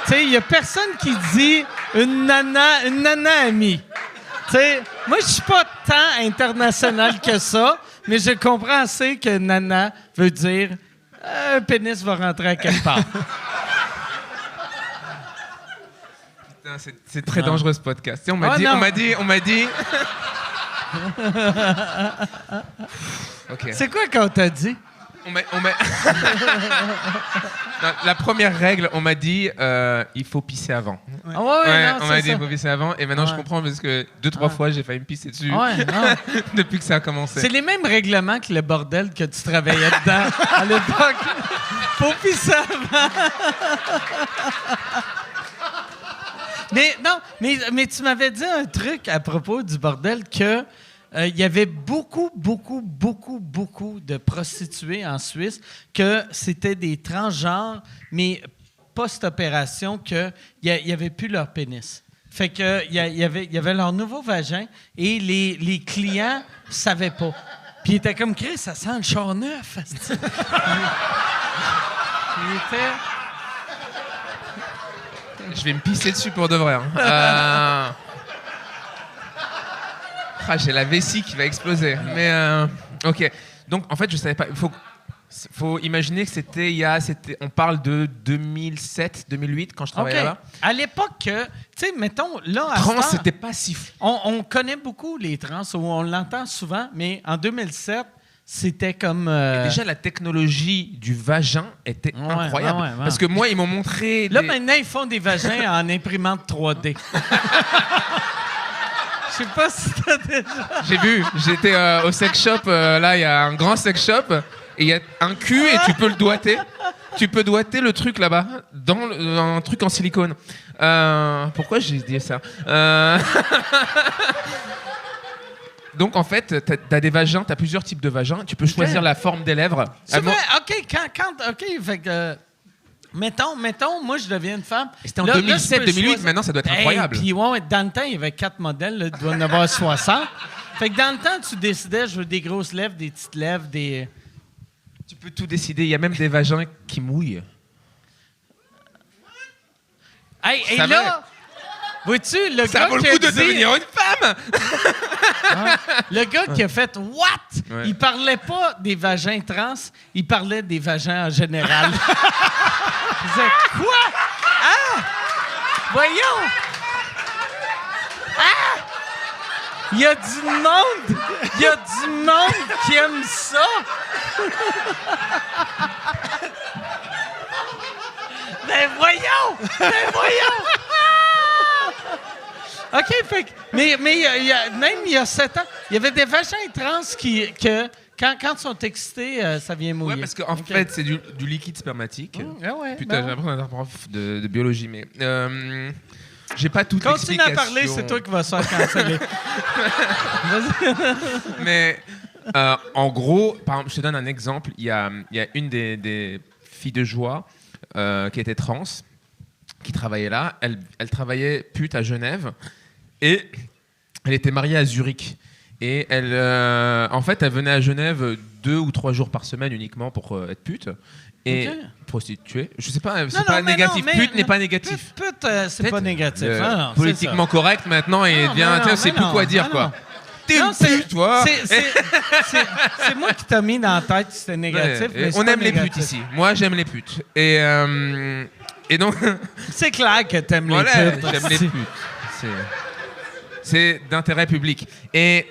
S2: sais, il y a personne qui dit une nana amie. Tu sais, moi, je suis pas tant international que ça, mais je comprends assez que nana veut dire un pénis va rentrer à quelque part.
S4: Putain, c'est très dangereux ce podcast. Tu sais, on m'a dit. Ok.
S2: C'est quoi qu'on t'a dit?
S4: On m'a- Non, la première règle, on m'a dit il faut pisser avant.
S2: Ah ouais, non,
S4: on m'a
S2: c'est
S4: dit
S2: ça.
S4: il faut pisser avant, et maintenant je comprends parce que 2-3 fois j'ai failli me pisser dessus
S2: Ouais, non.
S4: depuis que ça a commencé.
S2: C'est les mêmes règlements que le bordel que tu travaillais dedans à l'époque. Faut pisser avant. Mais non, mais tu m'avais dit un truc à propos du bordel que il y avait beaucoup de prostituées en Suisse, que c'était des transgenres, mais post-opération, qu'il n'y avait plus leur pénis. Fait que il y avait leur nouveau vagin et les clients ne savaient pas. Puis ils étaient comme, Chris, ça sent le char neuf. asti. Il était...
S4: Je vais me pisser dessus pour de vrai. J'ai la vessie qui va exploser. Mais ok. Donc en fait, je savais pas. Faut imaginer que on parle de 2007-2008 quand je travaillais
S2: OK.
S4: là.
S2: À l'époque, tu sais, mettons, là, à
S4: Trans,
S2: cette heure,
S4: c'était pas si fou.
S2: on connaît beaucoup les trans, ou on l'entend souvent, mais en 2007, c'était comme...
S4: Déjà, la technologie du vagin était incroyable.
S2: ouais.
S4: Parce que moi, ils m'ont montré.
S2: Là, maintenant, ils font des vagins en imprimante 3D. Je sais pas si t'as déjà...
S4: J'ai vu. J'étais au sex shop. Là, il y a un grand sex shop. Et il y a un cul et tu peux le doigter. Tu peux doigter le truc là-bas, dans un truc en silicone. Pourquoi j'ai dit ça Donc, en fait, t'as des vagins, t'as plusieurs types de vagins. Tu peux choisir la forme des lèvres.
S2: C'est vrai, OK, OK, fait que... Mettons, moi, je deviens une femme.
S4: Et c'était en
S2: Là,
S4: 2007-2008, maintenant, ça doit être incroyable.
S2: Puis, ouais, dans le temps, il y avait 4 modèles, là, il doit en avoir 60. Fait que dans le temps, tu décidais, je veux des grosses lèvres, des petites lèvres, des...
S4: Tu peux tout décider. Il y a même des vagins qui mouillent.
S2: Hey, et
S4: Ça
S2: là, vois-tu, le
S4: Ça
S2: gars
S4: vaut le
S2: qui a
S4: coup de
S2: dit-
S4: devenir une femme.
S2: Le gars qui a fait « What?
S4: Ouais.
S2: Il parlait pas des vagins trans, il parlait des vagins en général. Il disait « Quoi? Ah! Voyons! Ah! Il y a du monde! Il y a du monde qui aime ça! Ben voyons! OK, fait que... Mais même il y a 7 ans, il y avait des vagins trans que quand ils sont excités, ça vient mouiller.
S4: Ouais, parce qu'en
S2: OK.
S4: fait, c'est du liquide spermatique.
S2: Ah ouais,
S4: Putain,
S2: ben
S4: j'ai
S2: ouais.
S4: l'impression d'être un prof de biologie, mais j'ai pas toute
S2: Continue
S4: l'explication.
S2: à parler, c'est toi qui vas se faire canceller.
S4: Mais en gros, par exemple, je te donne un exemple. Il y a une des filles de joie qui était trans, qui travaillait là. Elle travaillait pute à Genève et elle était mariée à Zurich. Et en fait, elle venait à Genève 2 ou 3 jours par semaine uniquement pour être pute. Et
S2: Ok.
S4: prostituée. Je sais pas, c'est
S2: Non,
S4: pas
S2: non, mais
S4: négatif.
S2: non, mais-
S4: Pute n'est pas négatif.
S2: Pute, c'est pas
S4: Peut-être,
S2: négatif. Ah, non, c'est
S4: politiquement correct maintenant et
S2: Non,
S4: bien,
S2: mais non,
S4: tu sais, on sait
S2: mais
S4: plus
S2: non,
S4: quoi dire
S2: mais
S4: quoi.
S2: non.
S4: t'es
S2: Non,
S4: une
S2: c'est
S4: pute, toi.
S2: c'est moi qui t'ai mis dans la tête que c'était négatif.
S4: Ouais,
S2: mais c'est
S4: on
S2: pas
S4: aime les
S2: négatif.
S4: putes ici. Moi, j'aime les putes. Et donc,
S2: C'est clair que t'aimes les
S4: voilà,
S2: putes.
S4: j'aime les putes. C'est d'intérêt public. Et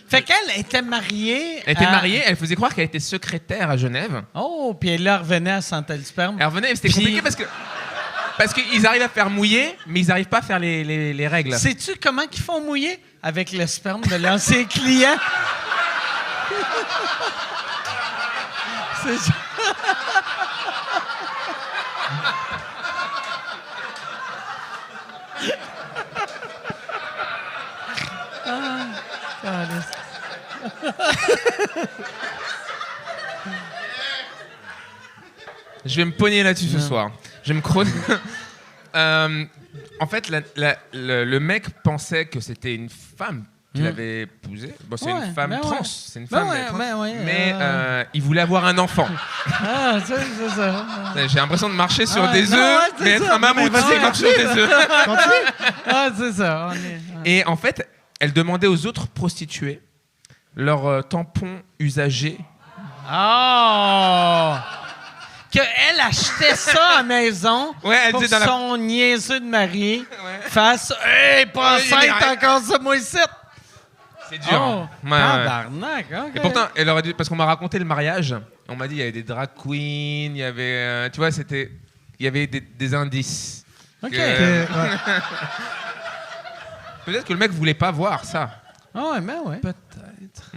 S2: Fait qu'elle était mariée.
S4: elle était mariée, elle faisait croire qu'elle était secrétaire à Genève.
S2: Oh, puis elle revenait à sentir le sperme.
S4: Elle revenait, c'était
S2: Puis-
S4: compliqué parce qu'ils arrivent à faire mouiller, mais ils n'arrivent pas à faire les règles.
S2: Sais-tu comment ils font mouiller? Avec le sperme de l'ancien client. C'est ça. Caliste.
S4: Je vais me pogner là-dessus ce soir. Je vais me crôner. En fait, le mec pensait que c'était une femme qu'il avait épousée. Bon, c'est
S2: Ouais,
S4: une femme
S2: ben
S4: trans.
S2: ouais.
S4: C'est une
S2: Ben
S4: femme
S2: ouais,
S4: trans.
S2: ben ouais,
S4: Mais il voulait avoir un enfant.
S2: Ah, c'est ça.
S4: J'ai l'impression de marcher sur
S2: Ouais,
S4: des
S2: non,
S4: œufs,
S2: ouais, c'est
S4: mais être
S2: ça.
S4: un mammouth,
S2: Mais
S4: c'est
S2: vas-y,
S4: marcher sur des œufs.
S2: Ah, c'est ça.
S4: Et en fait, elle demandait aux autres prostituées leurs tampons usagés.
S2: Oh! Qu'elle achetait ça à la maison
S4: Ouais, elle
S2: pour
S4: disait dans la-
S2: son niaiseux de mari fasse « Hey, pas
S4: Ouais,
S2: enceinte
S4: mais-
S2: encore ça, moi, ici! »
S4: C'est dur.
S2: Oh,
S4: hein. Ouais, ouais.
S2: tabarnak, OK.
S4: Et pourtant, elle aurait dû, parce qu'on m'a raconté le mariage, on m'a dit il y avait des drag queens, il y avait, tu vois, il y avait des indices.
S2: OK.
S4: Que- Peut-être que le mec voulait pas voir ça.
S2: Ah ouais, ben ouais. Peut-être.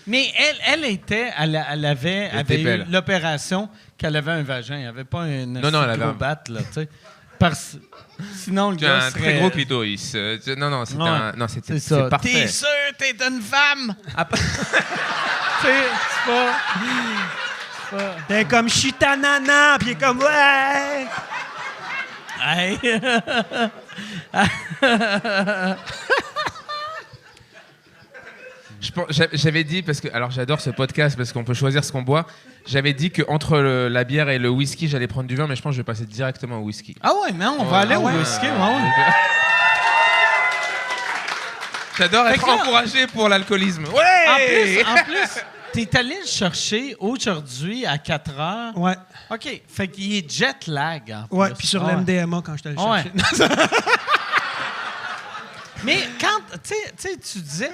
S2: Mais elle avait
S4: était
S2: eu
S4: belle.
S2: l'opération qu'elle avait un vagin. Elle avait pas une
S4: Non, elle avait
S2: gros
S4: un-
S2: batte, là, tu sais. Sinon, le
S4: Tu
S2: gars
S4: as un
S2: serait...
S4: très gros clitoris. Non, c'était
S2: Ouais.
S4: non, c'était
S2: C'est ça.
S4: parfait.
S2: T'es sûr t'es une femme?
S4: Ah, pas-
S2: Tu sais, c'est pas...
S5: T'es comme chitanana, puis il est comme ouais.
S2: Hey.
S4: J'avais dit, parce que, alors j'adore ce podcast parce qu'on peut choisir ce qu'on boit. J'avais dit qu'entre la bière et le whisky, j'allais prendre du vin, mais je pense que je vais passer directement au whisky.
S2: Ah ouais, mais on va aller au whisky. Ouais.
S4: J'adore
S2: Fait
S4: être
S2: que là-
S4: encouragé pour l'alcoolisme. Ouais!
S2: En plus, t'es allé le chercher aujourd'hui à 4 heures.
S5: Ouais.
S2: OK. Fait qu'il est jet lag. En
S5: Ouais,
S2: plus.
S5: puis sur
S2: Ah ouais.
S5: l'MDMA quand je t'allais
S2: Ouais.
S5: chercher.
S2: Mais quand, tu sais, tu disais,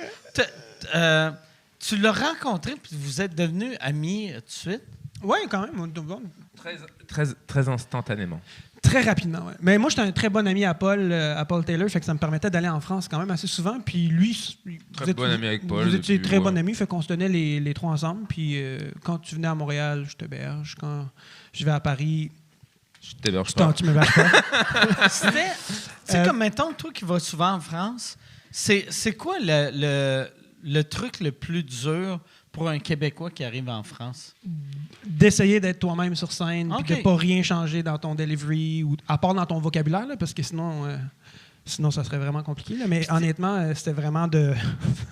S2: tu l'as rencontré puis vous êtes devenus amis tout de suite.
S5: Ouais, quand même.
S4: Très instantanément.
S5: Très rapidement, ouais. Mais moi, j'étais un très bon ami à Paul Taylor, fait que ça me permettait d'aller en France quand même assez souvent. Puis lui,
S4: Très bon ami avec Paul
S5: Vous étiez
S4: depuis,
S5: très
S4: ouais.
S5: bon ami, fait qu'on se tenait les trois ensemble. Puis quand tu venais à Montréal, je t'héberge. Quand je vais à Paris,
S4: Je t'héberge pas.
S5: tu me verses pas.
S2: C'était, tu sais, comme mettons, toi qui vas souvent en France, c'est quoi le truc le plus dur pour un Québécois qui arrive en France?
S5: D'essayer d'être toi-même sur scène, puis
S2: OK.
S5: de pas rien changer dans ton delivery, ou à part dans ton vocabulaire, là, parce que sinon ça serait vraiment compliqué. Là. Mais honnêtement, c'était vraiment de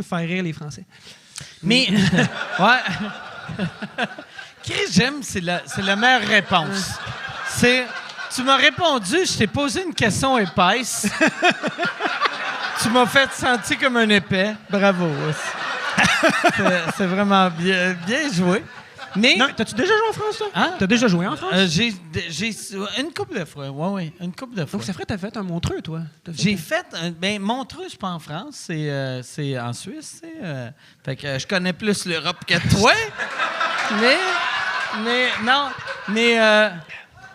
S5: faire rire les Français.
S2: Mais, ouais. Chris, j'aime, c'est la meilleure réponse. Tu m'as répondu, je t'ai posé une question épaisse. Tu m'as fait sentir comme un épais. Bravo. C'est vraiment bien joué. Mais
S5: Non, t'as-tu déjà joué en France, toi?
S2: Hein?
S5: T'as déjà joué en France?
S2: j'ai une couple de fois. Ouais, une couple de fois.
S5: Donc, ça ferait t'as fait un Montreux, toi.
S2: J'ai fait Montreux, c'est pas en France, c'est en Suisse. Fait que je connais plus l'Europe que toi.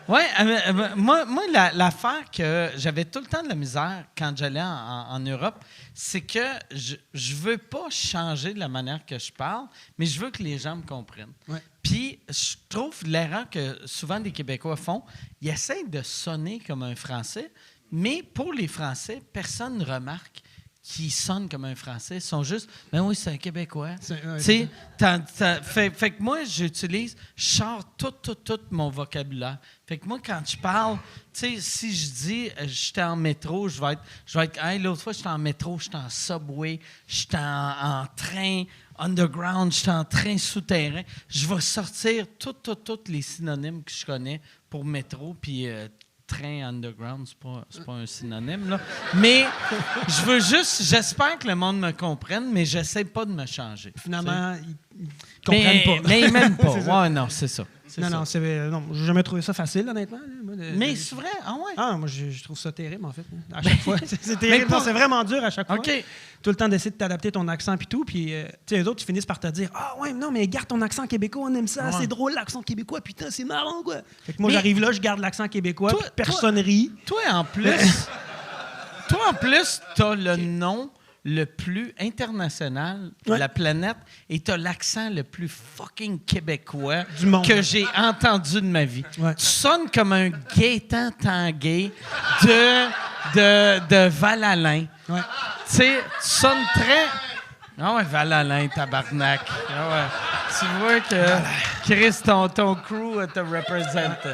S2: Moi, l'affaire que j'avais tout le temps de la misère quand j'allais en Europe, c'est que je veux pas changer de la manière que je parle, mais je veux que les gens me comprennent.
S5: Ouais.
S2: Puis, je trouve l'erreur que souvent des Québécois font, ils essayent de sonner comme un Français, mais pour les Français, personne ne remarque qu'ils sonnent comme un Français. Ils sont juste, ben oui, c'est un Québécois. Tu sais, fait que moi, je sors tout mon vocabulaire. Fait que moi, quand je parle, tu sais, si je dis j'étais en métro, je vais être hey, l'autre fois, j'étais en métro, j'étais en subway, j'étais en train underground, j'étais en train souterrain. Je vais sortir tous les synonymes que je connais pour métro puis train underground, c'est pas un synonyme, là. Mais j'espère que le monde me comprenne, mais j'essaie pas de me changer.
S5: Finalement, ils comprennent pas.
S2: Mais ils m'aiment pas.
S5: C'est ça.
S2: Ouais, non, c'est ça.
S5: Non, j'ai jamais trouvé ça facile, honnêtement. Là, moi,
S2: Mais c'est vrai? Ah ouais?
S5: Ah, moi, je trouve ça terrible, en fait. À chaque fois. C'est terrible.
S2: pour-
S5: Non, c'est vraiment dur à chaque fois.
S2: OK.
S5: Tout le temps d'essayer de t'adapter ton accent puis tout. Puis, tu sais, les autres, ils finissent par te dire « Ah, ouais, non, mais garde ton accent québécois, on aime ça.
S2: Ouais.
S5: C'est drôle, l'accent québécois. Putain, c'est marrant, quoi. » Fait que moi,
S2: Mais-
S5: j'arrive là, je garde l'accent québécois,
S2: Toi-
S5: puis personne rit.
S2: Toi, en plus, t'as le nom le plus international de
S5: Ouais.
S2: la planète et t'as l'accent le plus fucking québécois
S5: Du monde.
S2: que j'ai entendu de ma vie.
S5: Ouais.
S2: Tu sonnes comme un Gaétan Tanguay de Val-Alain.
S5: Ouais.
S2: Tu sais, tu sonnes très... Ah ouais, Val-Alain, tabarnak. Ah ouais. Tu vois que Chris, ton crew te représente.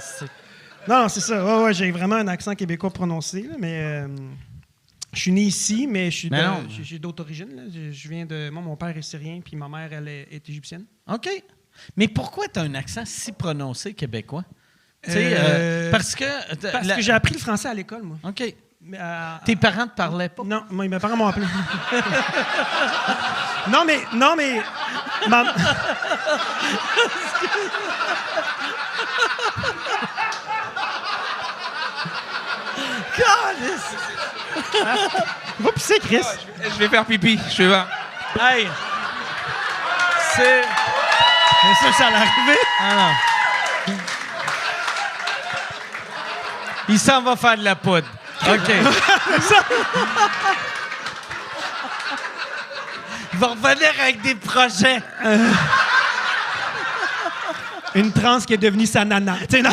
S5: Non, c'est ça. Ouais, j'ai vraiment un accent québécois prononcé, là, mais je suis né ici, mais
S2: Mais non.
S5: j'ai d'autres origines. Là. Je viens de... Moi, mon père est syrien, puis ma mère, elle est égyptienne.
S2: OK. Mais pourquoi tu as un accent si prononcé québécois? Tu sais, parce que...
S5: Parce que j'ai appris le français à l'école, moi.
S2: OK.
S5: Mais,
S2: Tes parents ne te parlaient pas?
S5: Non, moi, mes parents m'ont appelé. non, mais... Va pisser, Chris.
S4: Je vais faire pipi, je vais voir.
S2: Hey! C'est...
S5: C'est sûr que ça allait arriver.
S2: Ah non. Il s'en va faire de la poudre. OK. Il va revenir avec des projets.
S5: Une trans qui est devenue sa nana. Tu sais, non.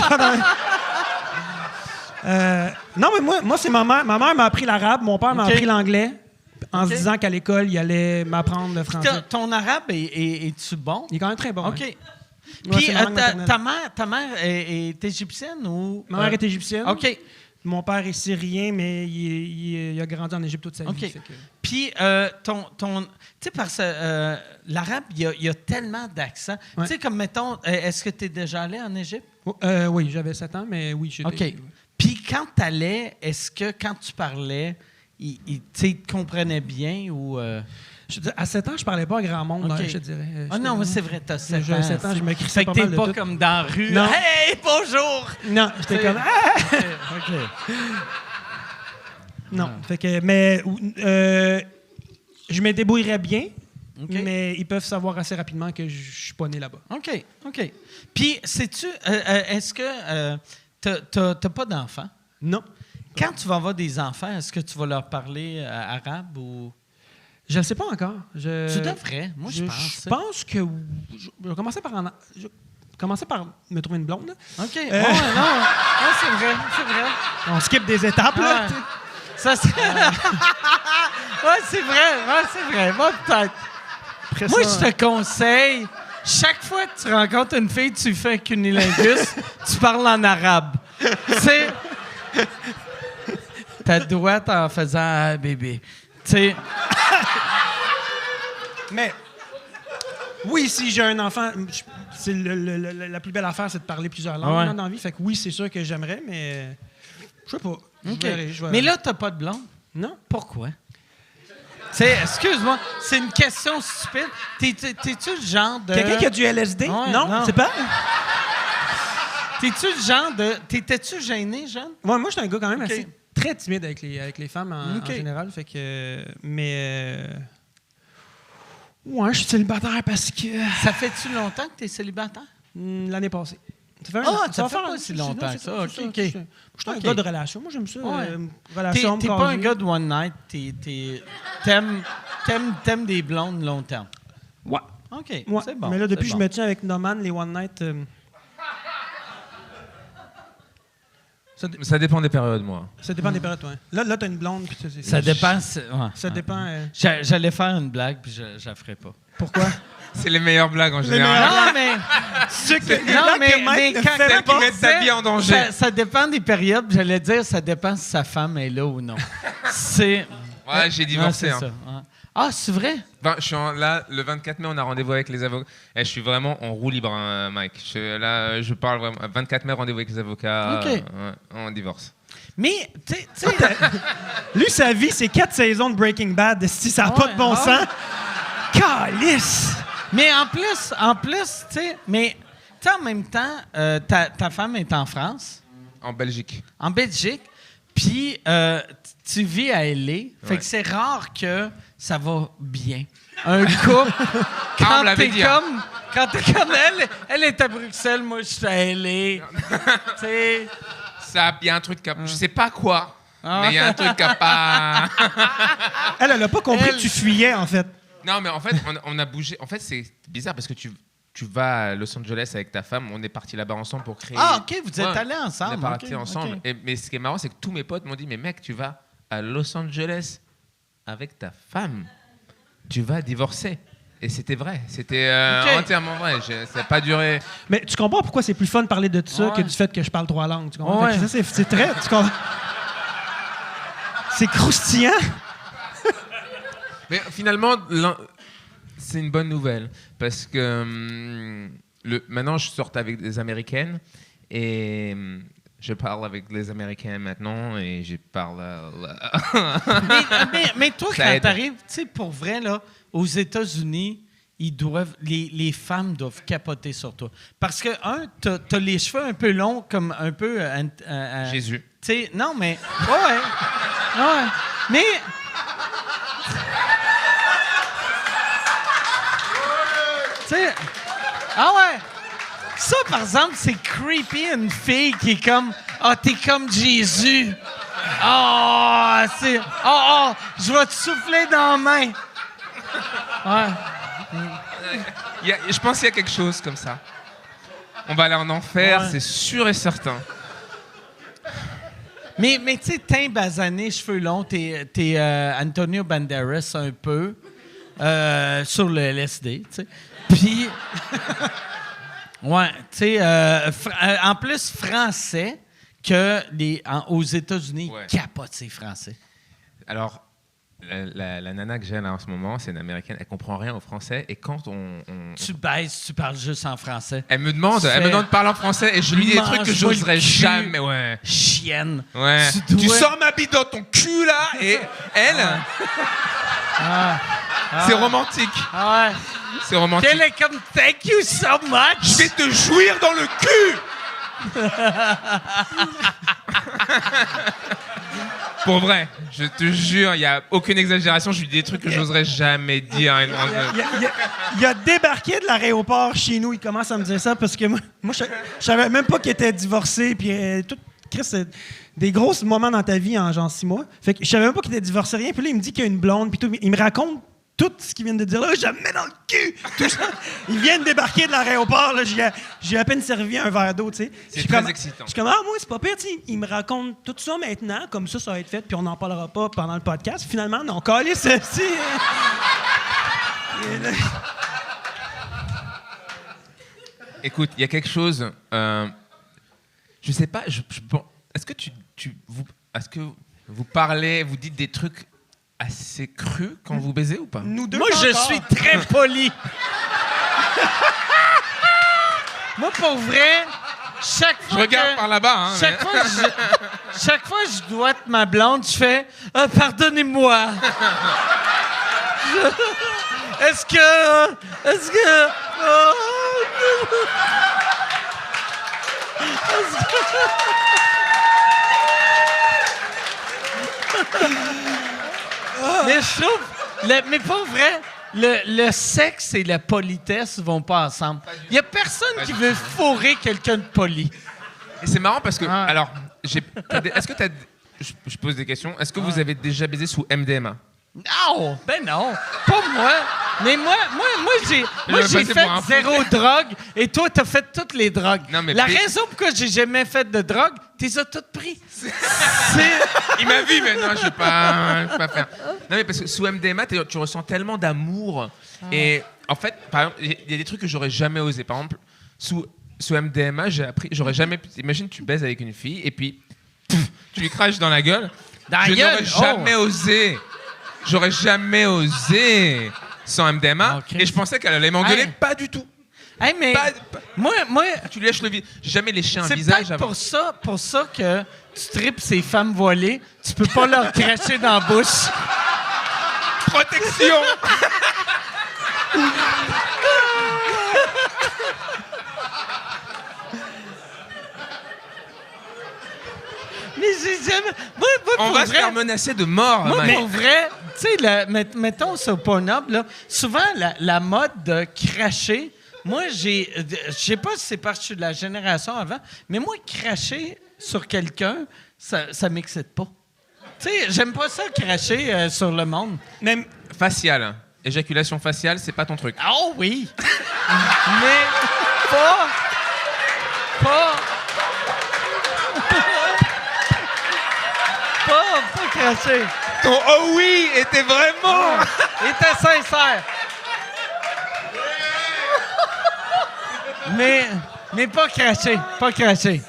S5: Non, mais moi c'est ma mère. Ma mère m'a appris l'arabe, mon père m'a
S2: OK.
S5: appris l'anglais, en
S2: OK.
S5: se disant qu'à l'école, il allait m'apprendre le français.
S2: Ton arabe est-tu bon?
S5: Il est quand même très bon.
S2: OK.
S5: ouais.
S2: Puis
S5: c'est ma langue maternelle.
S2: ta mère est égyptienne ou...
S5: Ma mère est égyptienne.
S2: OK.
S5: Mon père est syrien, mais il a grandi en Égypte toute sa vie.
S2: OK.
S5: fait que-
S2: Puis, tu sais, parce que l'arabe, il y a tellement d'accents.
S5: Ouais.
S2: Tu sais, comme mettons, est-ce que tu es déjà allé en Égypte?
S5: Oui, j'avais 7 ans, mais oui, j'étais...
S2: OK. Puis, quand tu allais, est-ce que quand tu parlais, ils te comprenaient bien ou.
S5: À 7 ans, je parlais pas à grand monde,
S2: OK.
S5: là, je te dirais.
S2: Ah non, mais c'est vrai, t'as 7 ans.
S5: J'avais 7 ans, je me crissais
S2: Fait que
S5: pas
S2: t'es
S5: mal de
S2: pas
S5: tout.
S2: comme dans la rue.
S5: Non.
S2: Hey, bonjour!
S5: Non, j'étais
S2: C'est-
S5: comme... Ah!
S2: OK.
S5: Non, fait que... Mais je me débrouillerais bien,
S2: OK.
S5: mais ils peuvent savoir assez rapidement que je suis pas né là-bas.
S2: OK. OK. Puis, sais-tu, est-ce que t'as pas d'enfants?
S5: Non.
S2: Quand tu vas avoir des enfants, est-ce que tu vas leur parler arabe ou.
S5: Je ne sais pas encore.
S2: Tu devrais. Moi, je pense.
S5: Je pense que... Je vais commencer par me trouver une blonde. là.
S2: OK. Ouais, non. Ouais, c'est vrai. C'est vrai.
S5: On skip des étapes, là.
S2: Ah, ça, c'est. Ouais, c'est vrai. Ouais, c'est vrai. Moi, peut-être.
S5: Après
S2: Moi,
S5: ça,
S2: je te conseille, chaque fois que tu rencontres une fille, tu fais cunilingus, tu parles en arabe. Tu sais, ta droite en faisant ah, bébé. Tu sais,
S5: Mais... Oui, si j'ai un enfant, c'est la plus belle affaire, c'est de parler plusieurs langues
S2: Ouais.
S5: dans la vie. Fait que oui, c'est sûr que j'aimerais, mais... Je sais pas. Je
S2: OK.
S5: verrai, je verrai.
S2: Mais là, t'as pas de blonde.
S5: Non?
S2: Pourquoi? Excuse-moi, c'est une question stupide. T'es-tu le genre de...
S5: Quelqu'un qui a du LSD?
S2: Ouais,
S5: non,
S2: non.
S5: c'est pas?
S2: T'es-tu le genre de... T'étais-tu gêné, jeune?
S5: Moi, je suis un gars quand même
S2: OK.
S5: assez très timide avec les femmes en
S2: OK.
S5: général. Fait que... Mais... Ouais, je suis célibataire parce que...
S2: Ça fait-tu longtemps que t'es célibataire?
S5: L'année passée. Ça
S2: Ça fait
S5: faire
S2: pas si longtemps que ça.
S5: c'est
S2: OK, OK.
S5: Je suis un
S2: OK.
S5: gars de relation. Moi, j'aime ça.
S2: Ouais.
S5: Relation,
S2: T'es pas un gars de one night. T'aimes des blondes long terme.
S5: Ouais.
S2: OK,
S5: Ouais.
S2: c'est bon.
S5: Mais là, depuis
S2: c'est
S5: que
S2: bon.
S5: je me tiens avec Noman, les one night...
S4: Ça dépend des périodes, moi.
S5: Ça dépend des périodes, toi. Là, t'as une blonde. puis
S2: Ça dépend. Ouais.
S5: Ça dépend...
S2: J'allais faire une blague, puis je la ferai pas.
S5: Pourquoi?
S4: C'est les meilleures blagues en général.
S2: Non, mais... Non, mais quand
S4: Celles qui mettent ta vie en danger.
S2: Ça dépend des périodes. J'allais dire, ça dépend si sa femme est là ou non. C'est...
S4: Ouais, j'ai
S2: Ouais,
S4: divorcé.
S2: c'est
S4: hein.
S2: ça, ouais. Ah, c'est vrai?
S4: Ben, là, le 24 mai, on a rendez-vous avec les avocats. Je suis vraiment en roue libre, hein, Mike. Je parle vraiment. 24 mai, rendez-vous avec les avocats.
S2: OK.
S4: Ouais, on divorce.
S2: Mais, tu sais...
S5: Lui, sa vie, c'est 4 saisons de Breaking Bad. Si ça n'a pas de bon sens. Calice!
S2: Mais en plus, tu sais... Mais, tu sais, en même temps, ta femme est en France.
S4: En Belgique.
S2: En Belgique. Puis, tu vis à L.A. Fait que c'est rare que ça va bien. Un couple, quand t'es comme elle est à Bruxelles, moi, je suis à L.A. Tu sais...
S4: Il y a un truc je sais pas quoi, mais il y a un truc à pas...
S5: Elle a pas compris que tu fuyais, en fait.
S4: Non, mais en fait, on a bougé. En fait, c'est bizarre parce que tu vas à Los Angeles avec ta femme. On est partis là-bas ensemble pour créer...
S2: Ah, OK, vous êtes allés ensemble.
S4: On est partis ensemble.
S2: Okay.
S4: Mais ce qui est marrant, c'est que tous mes potes m'ont dit, mais mec, tu vas à Los Angeles avec ta femme. Tu vas divorcer. Et c'était vrai. C'était entièrement vrai. Ça n'a pas duré...
S5: Mais tu comprends pourquoi c'est plus fun de parler de ça que du fait que je parle 3 langues. Tu comprends?
S2: Ouais.
S5: Ça, c'est très... Tu comprends? C'est croustillant.
S4: Mais finalement, c'est une bonne nouvelle. Parce que maintenant, je sors avec des Américaines. Et je parle avec les Américains maintenant. Et je parle...
S2: mais toi,
S4: Ça
S2: quand
S4: aide.
S2: t'arrives, tu sais, pour vrai, là, aux États-Unis, les femmes doivent capoter sur toi. Parce que, t'as les cheveux un peu longs, comme un peu...
S4: Jésus.
S2: Tu sais, non, mais... Ouais. Mais... Tu sais... Ah ouais! Ça, par exemple, c'est creepy, une fille qui est comme... Ah, t'es comme Jésus. Ah, c'est... Ah, je vais te souffler dans la main. Ouais.
S4: Je pense qu'il y a quelque chose comme ça. On va aller en enfer,
S2: Ouais.
S4: c'est sûr et certain.
S2: Mais tu sais, teint basané, cheveux longs, t'es Antonio Banderas un peu sur le LSD, tu sais. Puis... ouais, tu sais, en plus français que aux États-Unis,
S4: Ouais.
S2: ils capotent ces Français.
S4: Alors, la nana que j'ai là en ce moment, c'est une Américaine, elle comprend rien au français. Et quand
S2: Tu baises, tu parles juste en français.
S4: elle me demande de parler en français et je lui dis des trucs que
S2: Mange-moi le
S4: j'oserais
S2: cul.
S4: jamais. Ouais.
S2: Chienne.
S4: Ouais.
S2: Tu
S4: Tu
S2: dois-
S4: sors ma bite dans ton cul là et elle, c'est romantique.
S2: Ah ouais.
S4: C'est romantique.
S2: Elle est comme « Thank you so much! »
S4: Je vais te jouir dans le cul. Pour vrai, je te jure, il n'y a aucune exagération. Je lui dis des trucs que j'oserais jamais dire.
S5: Il a débarqué de l'aéroport chez nous. Il commence à me dire ça parce que moi je savais même pas qu'il était divorcé. Puis tout, Chris, c'est des gros moments dans ta vie en genre 6 mois. Fait que je savais même pas qu'il était divorcé, rien. Puis là, il me dit qu'il y a une blonde. Puis tout, il me raconte tout ce qu'il vient de dire là. Je me mets dans le cul. Tout ça. Il vient de débarquer de l'aéroport. Là, j'ai à peine servi un verre d'eau. Tu sais.
S4: C'est
S5: Je suis
S4: très
S5: comme-
S4: excitant.
S5: Je suis comme, ah, moi, c'est pas pire. Tu sais. Il me raconte tout ça maintenant. Comme ça va être fait. Puis on n'en parlera pas pendant le podcast. Finalement, non, calé, ceci.
S4: Écoute, il y a quelque chose. Je sais pas. Bon, est-ce que est-ce que vous parlez, vous dites des trucs assez crus quand vous baisez ou pas?
S5: Nous deux,
S2: Moi,
S5: pas
S2: je
S5: encore.
S2: suis très poli. Moi, pour vrai, chaque
S4: Je
S2: fois
S4: regarde
S2: que-
S4: par là-bas. Hein,
S2: Chaque fois que je dois être ma blonde, je fais « Pardonnez-moi. » Est-ce que... Mais je trouve... mais pas vrai, le sexe et la politesse vont pas ensemble. Il n'y a personne qui veut fourrer quelqu'un de poli.
S4: Et c'est marrant parce que,
S2: Ah.
S4: alors, est-ce que t'as, je pose des questions. Est-ce que vous avez déjà baisé sous MDMA?
S2: Non, ben non, pas moi. Mais moi j'ai
S4: passé
S2: fait
S4: pour un fou.
S2: 0 drogue et toi, t'as fait toutes les drogues.
S4: Non, mais
S2: La
S4: puis-
S2: raison pourquoi j'ai jamais fait de drogue, t'es as toutes pris.
S4: Il m'a vu, mais non, je ne vais pas faire. Non, mais parce que sous MDMA, tu ressens tellement d'amour. Et en fait, par exemple, il y a des trucs que j'aurais jamais osé. Par exemple, sous MDMA, j'aurais jamais. Imagine, tu baises avec une fille et puis tu lui craches dans la gueule.
S2: Dans la
S4: Je
S2: gueule?
S4: n'aurais jamais osé. J'aurais jamais osé sans MDMA.
S2: Ok.
S4: Et je pensais qu'elle allait m'engueuler.
S2: Hey.
S4: Pas du tout.
S2: Hey, mais
S4: Pas-
S2: moi,
S4: Tu lèches le visage. J'ai jamais léché un
S2: c'est
S4: visage
S2: peut-être
S4: avant.
S2: pour ça que tu tripes ces femmes voilées. Tu peux pas leur cracher dans la bouche.
S4: Protection.
S2: Mais j'ai jamais... Moi,
S4: On
S2: pour
S4: va se
S2: vrai,
S4: faire menacer de mort,
S2: moi,
S4: Mike.
S2: pour vrai, tu sais, mettons sur Pornhub, là, souvent, la mode de cracher, moi, je sais pas si c'est parce que je suis de la génération avant, mais moi, cracher sur quelqu'un, ça m'excite pas. Tu sais, j'aime pas ça, cracher sur le monde.
S5: Même
S4: Facial. Éjaculation faciale, c'est pas ton truc.
S2: Oh oui! Mais pas... Pas cracher.
S4: Ton oh oui était vraiment.
S2: Il était sincère. Mais pas cracher, pas cracher.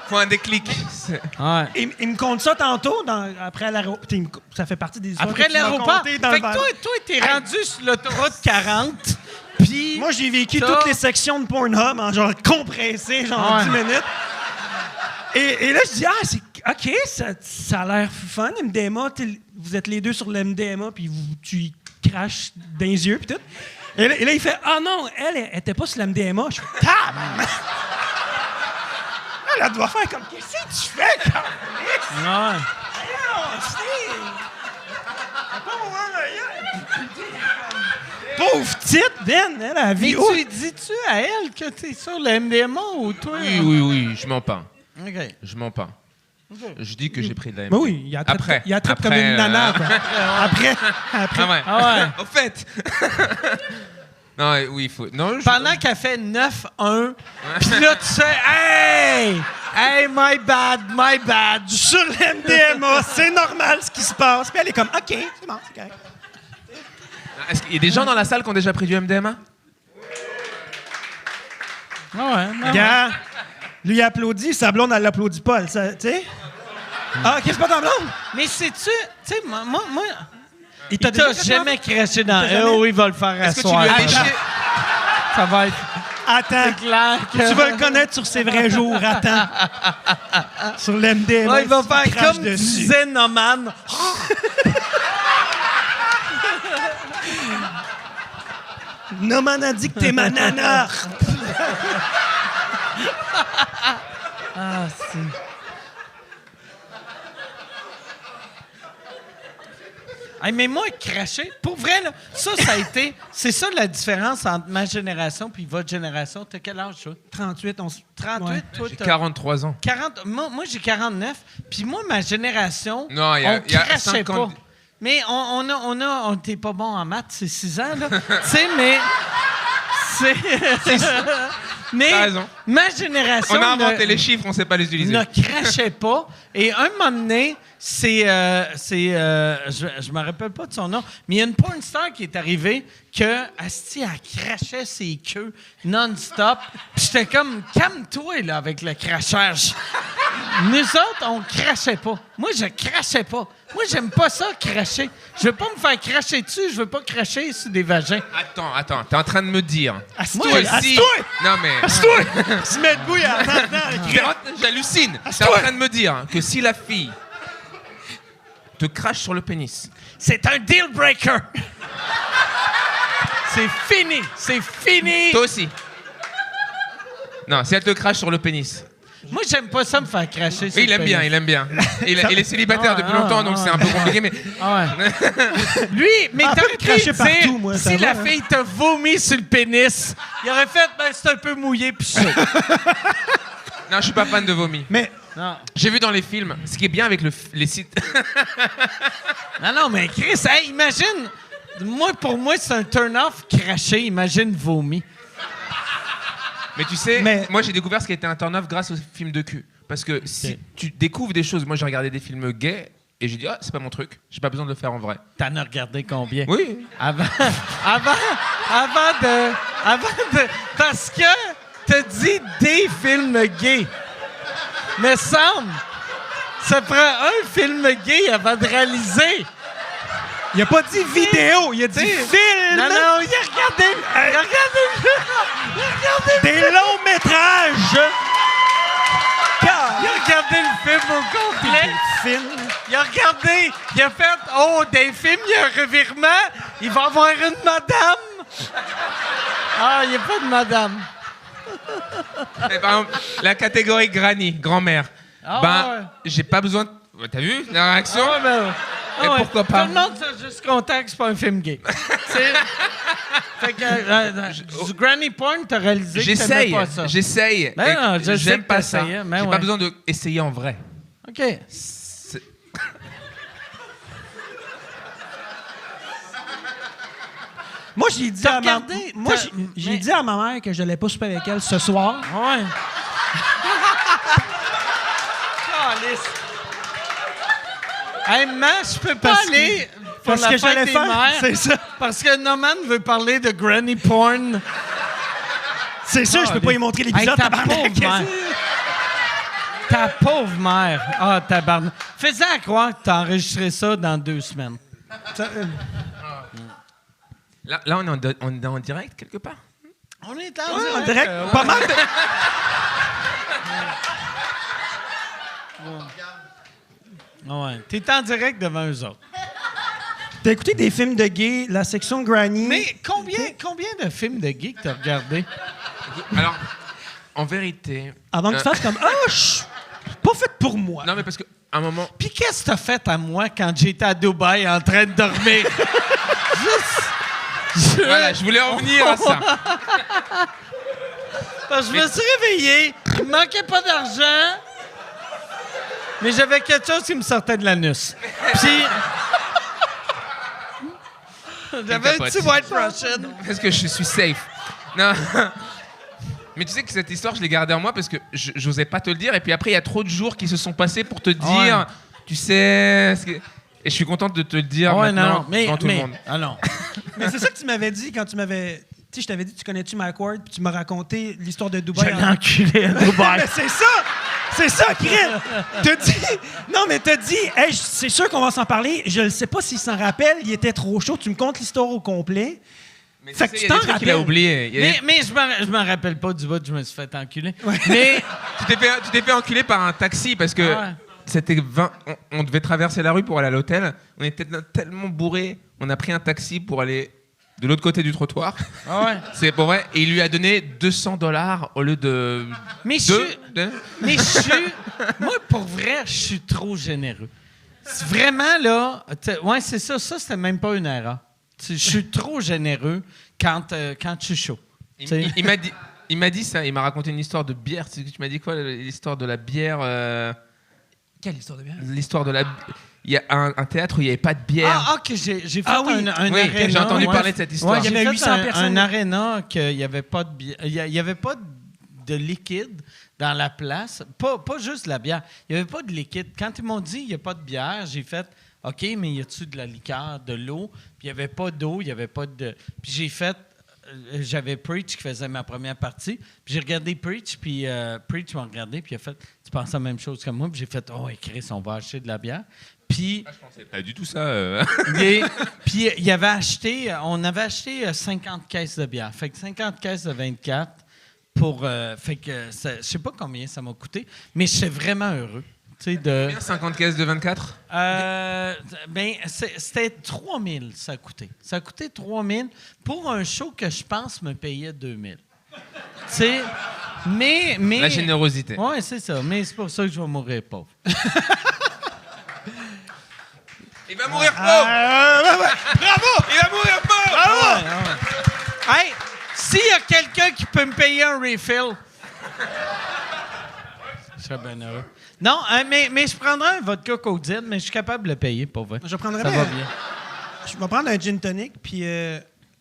S4: Faut un déclic. C'est-
S2: Ouais.
S5: il me compte ça tantôt, après l'aéroport. Ça fait partie des histoires
S2: Après
S5: que tu m'as
S2: l'aéroport.
S5: contées dans
S2: Fait
S5: le
S2: que
S5: van.
S2: toi, t'es rendu sur l'autoroute 40, puis...
S5: Moi, j'ai vécu
S2: ça-
S5: toutes les sections de Pornhub en genre compressé, genre
S2: Ouais.
S5: 10 minutes. Et là, je dis, c'est OK, ça a l'air fun, MDMA. Vous êtes les deux sur le MDMA, puis tu y craches dans les yeux, puis tout. Et là, il fait, non, elle était pas sur le MDMA. Je fais, tab! Elle doit faire comme, qu'est-ce que tu fais, quand
S2: Ouais.
S5: Pauvre petite, Ben, elle a
S2: Mais
S5: vie.
S2: dis-tu à elle que t'es sur le MDMA ou toi?
S4: Oui, je mens pas.
S2: OK.
S4: Je mens pas. Je dis que j'ai pris de la
S5: Ben oui, il a traite comme une nana, quoi. Après.
S4: Ah ouais.
S2: Ah ouais.
S4: Au fait. Non, oui, il faut. Non,
S2: Pendant qu'elle fait 9-1, puis là, tu sais, hey! Hey, my bad.
S5: Sur le MDMA, c'est normal ce qui se passe. Puis elle est comme, OK, c'est bon, c'est correct.
S4: Est-ce qu'il y a des gens dans la salle qui ont déjà pris du MDMA?
S2: Ah ouais, non.
S5: Gars, lui il applaudit, sa blonde, elle l'applaudit pas, tu sais? Ah, OK, c'est pas ta blonde?
S2: Mais sais-tu, tu sais, moi,
S5: Il
S2: t'as
S5: déjà fait
S2: jamais craché dans
S5: T'as jamais-
S2: oui, il va le faire à
S4: Est-ce que tu
S2: soir.
S4: lui as léché?
S2: Ça va être
S5: Attends,
S2: clair que...
S5: tu vas le connaître sur ses vrais jours, attends. Sur le MDMA,
S2: Ouais, il va
S5: tu
S2: faire
S5: craches
S2: comme
S5: dessus.
S2: disait Noman.
S5: Noman a dit que t'es ma nana.
S2: Ah, si. Hey, mais moi, cracher, pour vrai, là, ça a été... C'est ça la différence entre ma génération puis votre génération. T'as quel âge, toi?
S5: 38,
S2: 38,
S5: Ouais.
S2: toi,
S4: J'ai
S2: t'as...
S4: 43 ans.
S2: 40, moi j'ai 49. Puis moi, ma génération,
S4: Non, il y a
S2: on crachait
S4: 50.
S2: pas. Mais on était pas bon en maths, c'est 6 ans, là. Tu sais, mais... Mais
S4: T'as raison.
S2: ma génération
S4: On a inventé
S2: ne,
S4: les chiffres, on sait pas les utiliser.
S2: ne crachait pas. Et un moment donné, je me rappelle pas de son nom, mais il y a une porn star qui est arrivée que, asti, elle crachait ses queues non-stop. Puis j'étais comme, calme-toi, là, avec le crachage. Nous autres, on crachait pas. Moi, je crachais pas. Moi, j'aime pas ça, cracher. Je veux pas me faire cracher dessus, je veux pas cracher sur des vagins.
S4: Attends, t'es en train de me dire.
S5: Assis-toi,
S4: Toi aussi.
S5: assis-toi!
S4: Non, mais.
S5: Assis-toi! Se met debout, il attend,
S4: J'hallucine. T'es en train de me dire que si la fille te crache sur le pénis,
S2: C'est un deal breaker. C'est fini. C'est fini.
S4: toi aussi. Non, si elle te crache sur le pénis.
S2: Moi, j'aime pas ça me faire cracher. sur
S4: Oui, il
S2: le
S4: aime bien,
S2: pénis.
S4: il aime bien. Il est célibataire depuis longtemps, donc c'est un peu compliqué, mais.
S2: Ah ouais. Lui, mais
S5: Ah,
S2: t'aurais
S5: peut me
S2: pu
S5: cracher
S2: dire,
S5: partout, moi, ça
S2: si
S5: va,
S2: la
S5: hein.
S2: fille te vomit sur le pénis, il aurait fait, ben c'est un peu mouillé puis chaud.
S4: Non, je suis pas fan de vomi.
S5: Mais
S2: Non.
S4: J'ai vu dans les films, ce qui est bien avec les sites.
S2: Non, mais Chris, hey, imagine, pour moi, c'est un turn-off craché, imagine vomi.
S4: Mais tu sais,
S5: Mais-
S4: moi j'ai découvert ce qui était un turn-off grâce aux films de cul. Parce que si tu découvres des choses, moi j'ai regardé des films gays et j'ai dit, ah, c'est pas mon truc, j'ai pas besoin de le faire en vrai.
S2: T'en as regardé combien?
S4: Oui.
S2: Avant de... Parce que t'as dit des films gays. Mais semble... Ça prend un film gay avant de réaliser.
S5: Il a pas dit vidéo, il a dit film!
S2: Non, non, il a regardé
S5: Des longs métrages!
S2: il a regardé le film au complet.
S5: Film.
S2: Il a regardé, il a fait « Oh, des films, il y a un revirement, il va y avoir une madame. » Ah, il n'y a pas de madame.
S4: Eh, par exemple, la catégorie granny, grand-mère.
S2: Ah, ouais.
S4: J'ai pas besoin de... T'as vu la réaction?
S2: Ah, ben,
S4: Et pourquoi pas?
S2: Tout le monde s'est juste content que c'est pas un film gay. Fait que, du granny porn, t'as réalisé que t'aimais pas ça.
S4: J'essaye.
S2: Ben non, je sais
S4: J'aime
S2: que
S4: pas ça.
S2: t'essayais, mais
S4: J'ai
S2: ouais.
S4: pas besoin d'essayer en vrai.
S2: OK.
S5: Moi, j'ai dit,
S2: T'as
S5: à ma...
S2: regardé?
S5: Moi,
S2: T'as-
S5: j'ai
S2: mais-
S5: dit à ma mère que je n'allais pas souper avec elle ce soir.
S2: Ouais. Calice. Hey, maman, je peux pas
S5: Parce que-
S2: aller pour
S5: parce
S2: la
S5: que
S2: fête
S5: j'allais
S2: des
S5: faire,
S2: mères
S5: c'est ça.
S2: parce que Norman veut parler de granny porn.
S5: C'est sûr, je peux pas y montrer l'épisode.
S2: Hey, ta
S5: tabarnak.
S2: pauvre mère. Ta pauvre mère. Ah, tabarnak. Fais-en croire que t'as enregistré ça dans 2 semaines.
S4: Là, on est en direct quelque part?
S2: On est
S5: En direct, pas mal de...
S2: Ouais. T'es en direct devant eux autres.
S5: T'as écouté des films de gays, la section Granny.
S2: Mais combien de films de geeks t'as regardé?
S4: Alors, en vérité...
S5: Avant que tu fasses comme « Ah, pas fait pour moi. »
S4: Non, mais parce qu'à un moment...
S2: Puis qu'est-ce que t'as fait à moi quand j'étais à Dubaï en train de dormir?
S4: Voilà, je voulais en venir à ça.
S2: Parce que je me suis réveillé, il me manquait pas d'argent, mais j'avais quelque chose qui me sortait de l'anus. Puis... J'avais un
S4: capote.
S2: petit White Russian.
S4: Parce que je suis safe. Non. Mais tu sais que cette histoire, je l'ai gardée en moi parce que j'osais pas te le dire. Et puis après, il y a trop de jours qui se sont passés pour te dire,
S2: Ouais.
S4: tu sais... Et je suis contente de te le dire maintenant devant tout le monde.
S2: Ah non.
S5: Mais c'est ça que tu m'avais dit quand tu m'avais... Tu sais, je t'avais dit, tu connais-tu Mike Ward? Puis tu m'as raconté l'histoire de Dubaï.
S2: J'ai enculé à Dubaï.
S5: Mais c'est ça! C'est ça, Chris! T'as dit... Non, mais t'as dit, hey, c'est sûr qu'on va s'en parler. Je ne sais pas s'il s'en rappelle. Il était trop chaud. Tu me contes l'histoire au complet.
S4: Mais
S5: Fait
S4: tu
S5: que
S4: sais,
S5: tu
S4: il y a
S5: t'en
S4: des trucs qu'il a
S5: rappelles.
S4: oublié. Il y a des-
S2: Mais je m'en rappelle pas du bout que je me suis fait enculer. Mais...
S4: Tu t'es fait enculer par un taxi parce que
S2: Ah ouais.
S4: c'était 20... on devait traverser la rue pour aller à l'hôtel. On était tellement bourrés. On a pris un taxi pour aller de l'autre côté du trottoir.
S2: Ah ouais.
S4: C'est pour vrai. Et il lui a donné $200 au lieu de...
S2: Mais je
S4: Deux.
S2: suis... Mais je suis... Moi, pour vrai, je suis trop généreux. C'est vraiment, là... Ouais, c'est ça. Ça, c'était même pas une erreur. Je suis trop généreux quand je suis chaud. Tu sais.
S4: Il m'a dit ça. Il m'a raconté une histoire de bière. Tu m'as dit quoi, l'histoire de la bière
S5: Quelle histoire de bien?
S4: L'histoire de la... Il y a un théâtre où il n'y avait pas de bière.
S2: Ah, que j'ai fait
S5: Ah oui.
S2: un
S4: Oui,
S2: aréna.
S4: j'ai entendu
S2: ouais.
S4: parler de cette histoire.
S2: Ouais,
S5: Il y
S2: j'ai
S5: avait
S2: fait
S5: 800 personnes.
S2: Un aréna qu'il n'y avait pas de bière. Il y avait pas de liquide dans la place. Pas juste de la bière. Il n'y avait pas de liquide. Quand ils m'ont dit il n'y a pas de bière, j'ai fait OK, mais y a-tu de la liqueur, de l'eau? Puis il n'y avait pas d'eau, il n'y avait pas de. Puis j'ai fait. J'avais Preach qui faisait ma première partie. Puis j'ai regardé Preach, puis Preach m'a regardé, puis il a fait tu penses la même chose que moi? Puis j'ai fait oh, Chris, on va acheter de la bière. Puis.
S4: Je pensais pas du tout ça.
S2: Puis on avait acheté 50 caisses de bière. Fait que 50 caisses de 24 pour. Fait que je sais pas combien ça m'a coûté, mais j'étais vraiment heureux. Tu sais, de.
S4: 50 caisses de 24?
S2: C'était 3 000, ça a coûté. Ça a coûté 3 000 pour un show que je pense me payait 2 000. Tu sais, mais.
S4: La générosité.
S2: Oui, c'est ça. Mais c'est pour ça que je vais mourir pauvre.
S4: Il va mourir pauvre! Bravo! Il va mourir pauvre!
S2: Hey, s'il y a quelqu'un qui peut me payer un refill, je serais bien heureux. Non, mais je prendrais un vodka Coke-Zed, mais je suis capable de le payer, pour vrai.
S5: Je prendrais
S2: Ça
S5: bien.
S2: va bien.
S5: Je vais prendre un gin tonic, puis...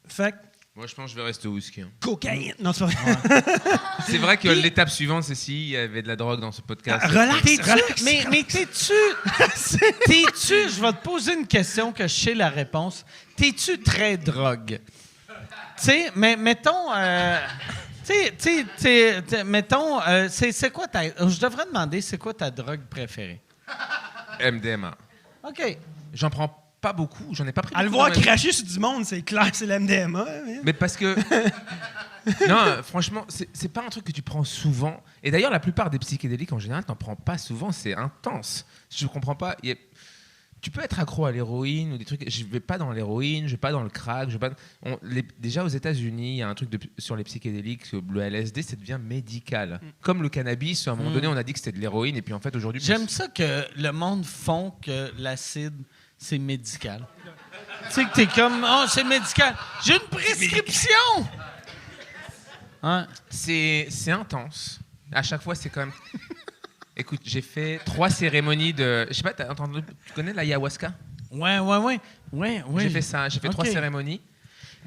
S5: fait
S4: Moi, je pense que je vais rester au whisky. hein.
S5: cocaïne. Non, c'est pas vrai.
S4: C'est vrai que l'étape suivante, c'est s'il y avait de la drogue dans ce podcast.
S5: Relax, relax.
S2: Mais t'es-tu... Je vais te poser une question que je sais la réponse. T'es-tu très drogue? Tu sais, mais mettons... mettons, c'est quoi ta... Je devrais demander, c'est quoi ta drogue préférée?
S4: MDMA.
S2: OK.
S4: J'en prends pas beaucoup, j'en ai pas pris
S5: À le
S4: beaucoup
S5: voir
S4: dans ma vie.
S5: cracher sur du monde, c'est clair que c'est la MDMA.
S4: Mais parce que... non, franchement, c'est pas un truc que tu prends souvent. Et d'ailleurs, la plupart des psychédéliques, en général, t'en prends pas souvent, c'est intense. Je comprends pas. Tu peux être accro à l'héroïne ou des trucs. Je vais pas dans l'héroïne, je vais pas dans le crack. Déjà, aux États-Unis, il y a un truc sur les psychédéliques, le LSD, ça devient médical. Comme le cannabis, à un moment donné, on a dit que c'était de l'héroïne, et puis en fait, aujourd'hui...
S2: J'aime ça que le monde font que l'acide, c'est médical. Tu sais que t'es comme, oh, c'est médical. J'ai une prescription! Hein?
S4: C'est intense. À chaque fois, c'est quand même... Écoute, j'ai fait 3 cérémonies de... Je sais pas, tu connais l'ayahuasca?
S2: Ouais.
S4: J'ai fait ça, j'ai fait 3
S2: OK.
S4: cérémonies.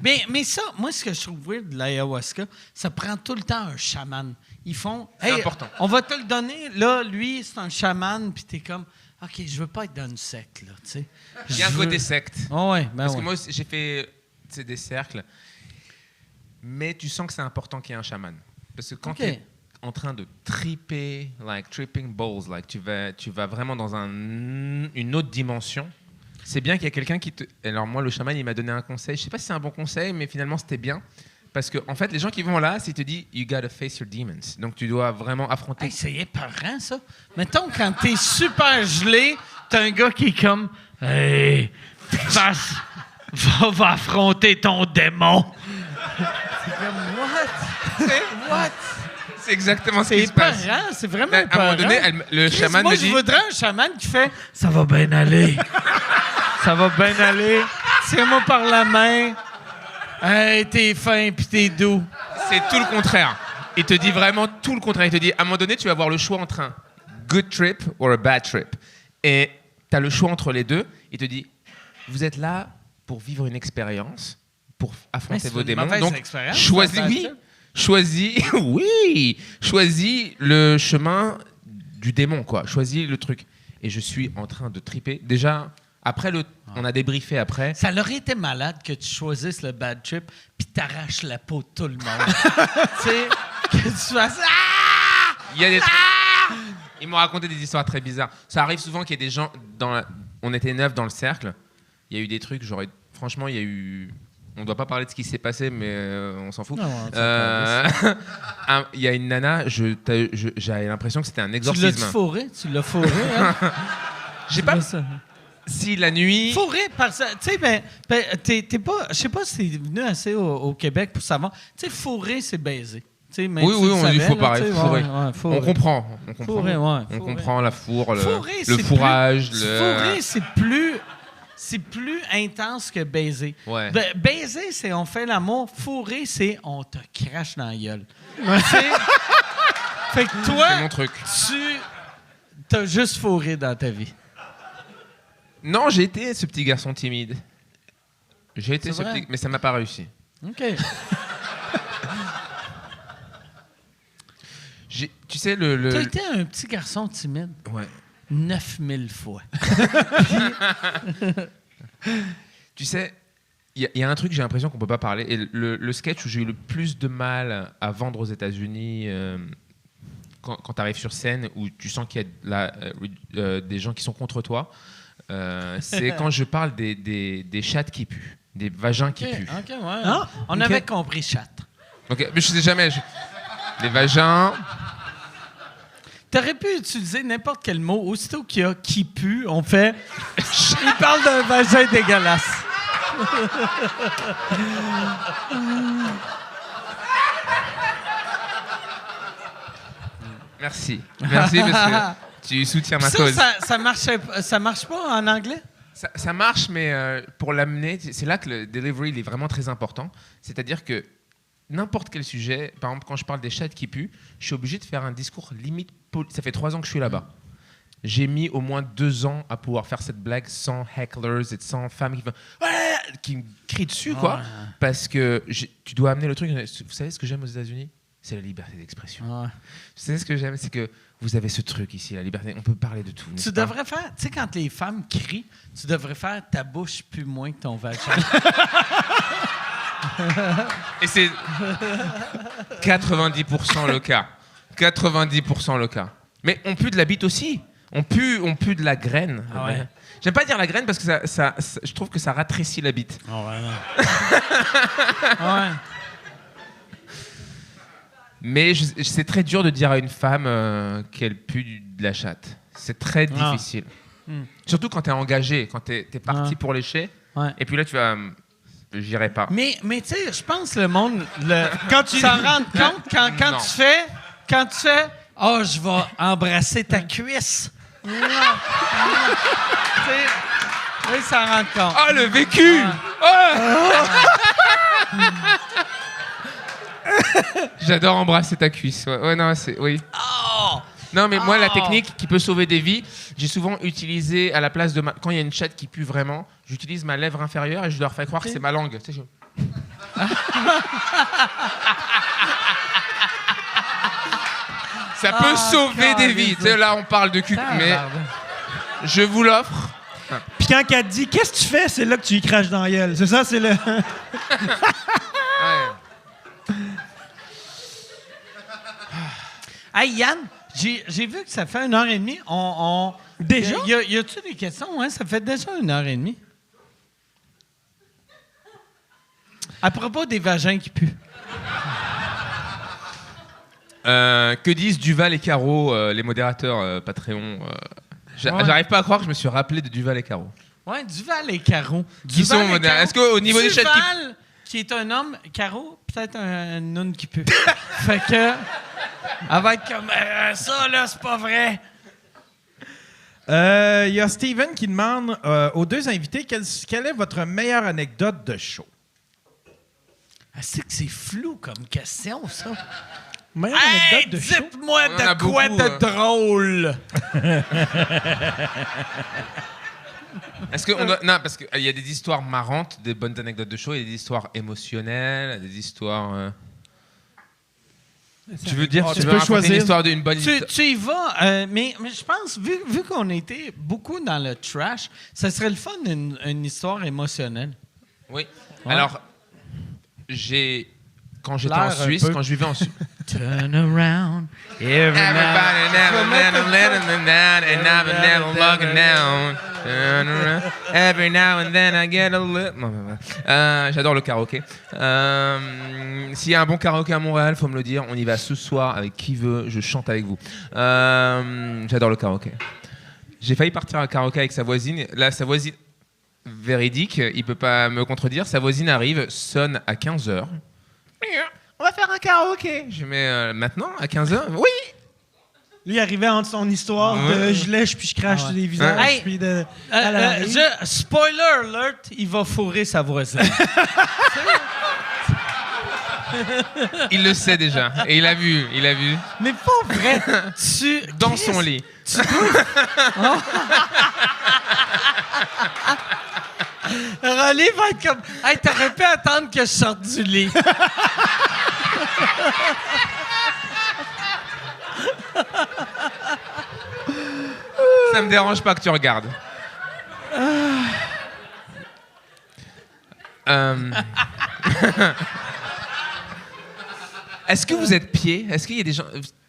S2: Mais ça, moi, ce que je trouve weird de l'ayahuasca, ça prend tout le temps un chaman. Ils font...
S4: C'est important.
S2: On va te le donner. Là, lui, c'est un chaman, puis t'es comme... OK, je veux pas être dans une secte, là, tu sais.
S4: Il y a un côté secte.
S2: Oh, ouais,
S4: Parce que moi, aussi, j'ai fait des cercles. Mais tu sens que c'est important qu'il y ait un chaman. Parce que quand
S2: OK.
S4: tu es en train de triper, like tripping balls, like tu vas vraiment dans une autre dimension, c'est bien qu'il y ait quelqu'un qui te... Alors moi, le chaman, il m'a donné un conseil. Je sais pas si c'est un bon conseil, mais finalement, c'était bien. Parce que, en fait, les gens qui vont là, c'est te dit, you gotta face your demons. Donc, tu dois vraiment affronter.
S2: Hey, c'est épeurant, ça. Mettons, quand t'es super gelé, t'as un gars qui est comme... Hey, va affronter ton démon. C'est comme, what?
S4: C'est exactement ce
S2: C'est
S4: qui se passe.
S2: épeurant, c'est vraiment
S4: À un moment
S2: épeurant.
S4: donné, le
S2: Chris,
S4: chaman
S2: moi,
S4: me
S2: je
S4: dit...
S2: voudrais un chaman qui fait « Ça va bien aller. Ça va bien aller. Tiens-moi par la main. Hey, t'es fin puis t'es doux. »
S4: C'est tout le contraire. Il te dit vraiment tout le contraire. Il te dit, à un moment donné, tu vas avoir le choix entre un good trip ou un bad trip. Et tu as le choix entre les deux. Il te dit, vous êtes là pour vivre une expérience, pour affronter
S2: c'est
S4: vos
S2: une
S4: démons.
S2: mauvaise
S4: Donc,
S2: expérience,
S4: choisis,
S2: ça,
S4: oui,
S2: ça.
S4: choisis le chemin du démon, quoi. Choisis le truc. Et je suis en train de triper. Déjà, après, on a débriefé après.
S2: Ça aurait été malade que tu choisisses le bad trip puis t'arraches la peau de tout le monde. Tu sais, que tu fasses... Ah!
S4: Il y a des trucs. Ils m'ont raconté des histoires très bizarres. Ça arrive souvent qu'il y ait des gens... On était 9 dans le cercle. Il y a eu des trucs, franchement, il y a eu... On ne doit pas parler de ce qui s'est passé, mais on s'en fout.
S2: Non,
S4: Il y a une nana, j'avais l'impression que c'était un
S2: Tu
S4: exorcisme.
S2: l'as fourré? Tu l'as fourré, hein?
S4: J'ai pas...
S2: ça.
S4: Si la nuit...
S2: Fourré par ça. Tu sais, t'es pas... Je sais pas si t'es venu assez au Québec pour savoir. Tu sais, fourré, c'est baiser.
S4: Oui, on dit faut pareil, fourré.
S2: Fourré.
S4: On comprend.
S2: Fourré, ouais,
S4: On
S2: fourré.
S4: comprend la fourre,
S2: Fourré,
S4: le
S2: c'est
S4: fourrage.
S2: Fourré, c'est plus intense que baiser.
S4: Ouais.
S2: Baiser, c'est on fait l'amour. Fourré, c'est on te crache dans la gueule. Tu sais? Fait que toi,
S4: C'est mon truc.
S2: tu t'as juste fourré dans ta vie.
S4: Non, j'ai été ce petit garçon timide. J'ai été
S2: C'est
S4: ce
S2: vrai?
S4: petit... Mais ça m'a pas réussi.
S2: OK.
S4: Tu sais,
S2: T'as été un petit garçon timide
S4: Ouais.
S2: 9000 fois.
S4: Tu sais, il y a un truc, j'ai l'impression qu'on peut pas parler. Et le sketch où j'ai eu le plus de mal à vendre aux États-Unis, quand tu arrives sur scène, où tu sens qu'il y a des gens qui sont contre toi, c'est quand je parle des chattes qui puent, des vagins qui puent.
S2: OK, ouais.
S5: Ah,
S2: On
S5: OK.
S2: avait compris chat.
S4: Ok, mais je sais jamais. Les vagins.
S2: T'aurais pu utiliser n'importe quel mot. Aussitôt qu'il y a qui pue, on fait. Il parle d'un vagin dégueulasse.
S4: Merci. Merci parce que tu soutiens ma cause.
S2: Ça marche pas en anglais?
S4: Ça marche, mais pour l'amener, c'est là que le delivery il est vraiment très important. C'est-à-dire que n'importe quel sujet, par exemple, quand je parle des chattes qui puent, je suis obligé de faire un discours limite. Ça fait 3 ans que je suis là-bas. J'ai mis au moins 2 ans à pouvoir faire cette blague sans hecklers et sans femmes qui me crient dessus, quoi.
S2: Ouais.
S4: Parce que tu dois amener le truc. Vous savez ce que j'aime aux États-Unis? C'est la liberté d'expression.
S2: Ouais.
S4: Vous savez ce que j'aime? C'est que vous avez ce truc ici, la liberté. On peut parler de tout. n'est-ce
S2: Tu
S4: pas?
S2: devrais faire, tu sais, quand les femmes crient, tu devrais faire ta bouche pue moins que ton vagin.
S4: Et c'est 90% le cas. 90% le cas. Mais on pue de la bite aussi. On pue de la graine.
S5: Ah ouais.
S4: J'aime pas dire la graine parce que je trouve que ça ratrécit la bite.
S5: Oh, ouais.
S4: Mais c'est très dur de dire à une femme qu'elle pue de la chatte. C'est très difficile. Surtout quand t'es engagé, quand t'es parti pour lécher.
S5: Ouais.
S4: Et puis là, tu vas... J'irai pas.
S2: Mais tu sais, je pense que le monde
S5: Quand tu
S2: s'en rend compte quand
S4: Non.
S2: tu fais « Oh, je vais embrasser ta cuisse. » Tu sais, ils s'en rendent compte.
S4: Oh, le vécu! J'adore embrasser ta cuisse. Ouais, non, oui. Non, mais moi, la technique qui peut sauver des vies, j'ai souvent utilisé à la place de quand il y a une chatte qui pue vraiment, j'utilise ma lèvre inférieure et je leur fais croire que c'est ma langue. Tu sais, ça peut sauver des vies. Tu sais, là, on parle de cul, mais je vous l'offre.
S5: Puis quand elle te dit « Qu'est-ce que tu fais? » C'est là que tu y craches dans la gueule. C'est ça, c'est le...
S4: Ouais.
S2: Hey, Yann, j'ai vu que ça fait 1h30.
S5: Déjà?
S2: Y a-tu des questions? Hein? Ça fait déjà 1h30. À propos des vagins qui puent.
S4: Que disent Duval et Caro, les modérateurs Patreon J'arrive pas à croire que je me suis rappelé de Duval et Caro.
S2: Ouais, Duval et Caro.
S4: Qui sont modérateurs? Est-ce qu'au niveau des chattes qui...
S2: Duval, qui est un homme, Caro, peut-être un noun qui pue. Fait que... Elle va être comme ça, là, c'est pas vrai.
S3: Il y a Steven qui demande aux deux invités quelle est votre meilleure anecdote de show?
S2: Ah, c'est que c'est flou comme question, ça.
S5: Meilleure
S2: Hey,
S5: anecdote de show?
S2: dites-moi
S4: On en a
S2: de quoi
S4: beaucoup,
S2: de drôle.
S4: Est-ce que on doit... Non, parce qu'il y a des histoires marrantes, des bonnes anecdotes de show, il y a des histoires émotionnelles, des histoires... Tu veux dire, tu
S3: tu
S4: veux
S3: peux
S4: raconter
S3: choisir.
S4: une histoire d'une bonne histoire?
S2: Tu y vas, mais je pense, vu qu'on était beaucoup dans le trash, ça serait le fun une histoire émotionnelle.
S4: Oui.
S2: Ouais.
S4: Alors, quand j'étais en
S2: L'air un
S4: Suisse,
S2: peu.
S4: quand je vivais en Suisse...
S2: Turn around, every
S4: Everybody never letting down, and I'm never looking down. Turn around. Every now and then I get a little... J'adore le karaoké. S'il y a un bon karaoké à Montréal, faut me le dire. On y va ce soir avec qui veut. Je chante avec vous. J'adore le karaoké. J'ai failli partir à un karaoké avec sa voisine. Là, sa voisine, véridique, il peut pas me contredire. Sa voisine arrive, sonne à 15h. On va faire un karaoké. Je mets maintenant, à 15h? Oui!
S5: Lui arrivait entre son histoire de je lèche puis je crache sur les visages.
S2: Hey,
S5: Puis de, à la rire.
S2: spoiler alert, il va fourrer sa voisine.
S4: Il le sait déjà. Et il a vu.
S2: Mais pas vrai.
S4: Dans son lit.
S2: Rolly va être comme... Hey, t'aurais pu attendre que je sorte du lit.
S4: Ça me dérange pas que tu regardes. Est-ce que vous êtes pieds? Est-ce qu'il y a des gens...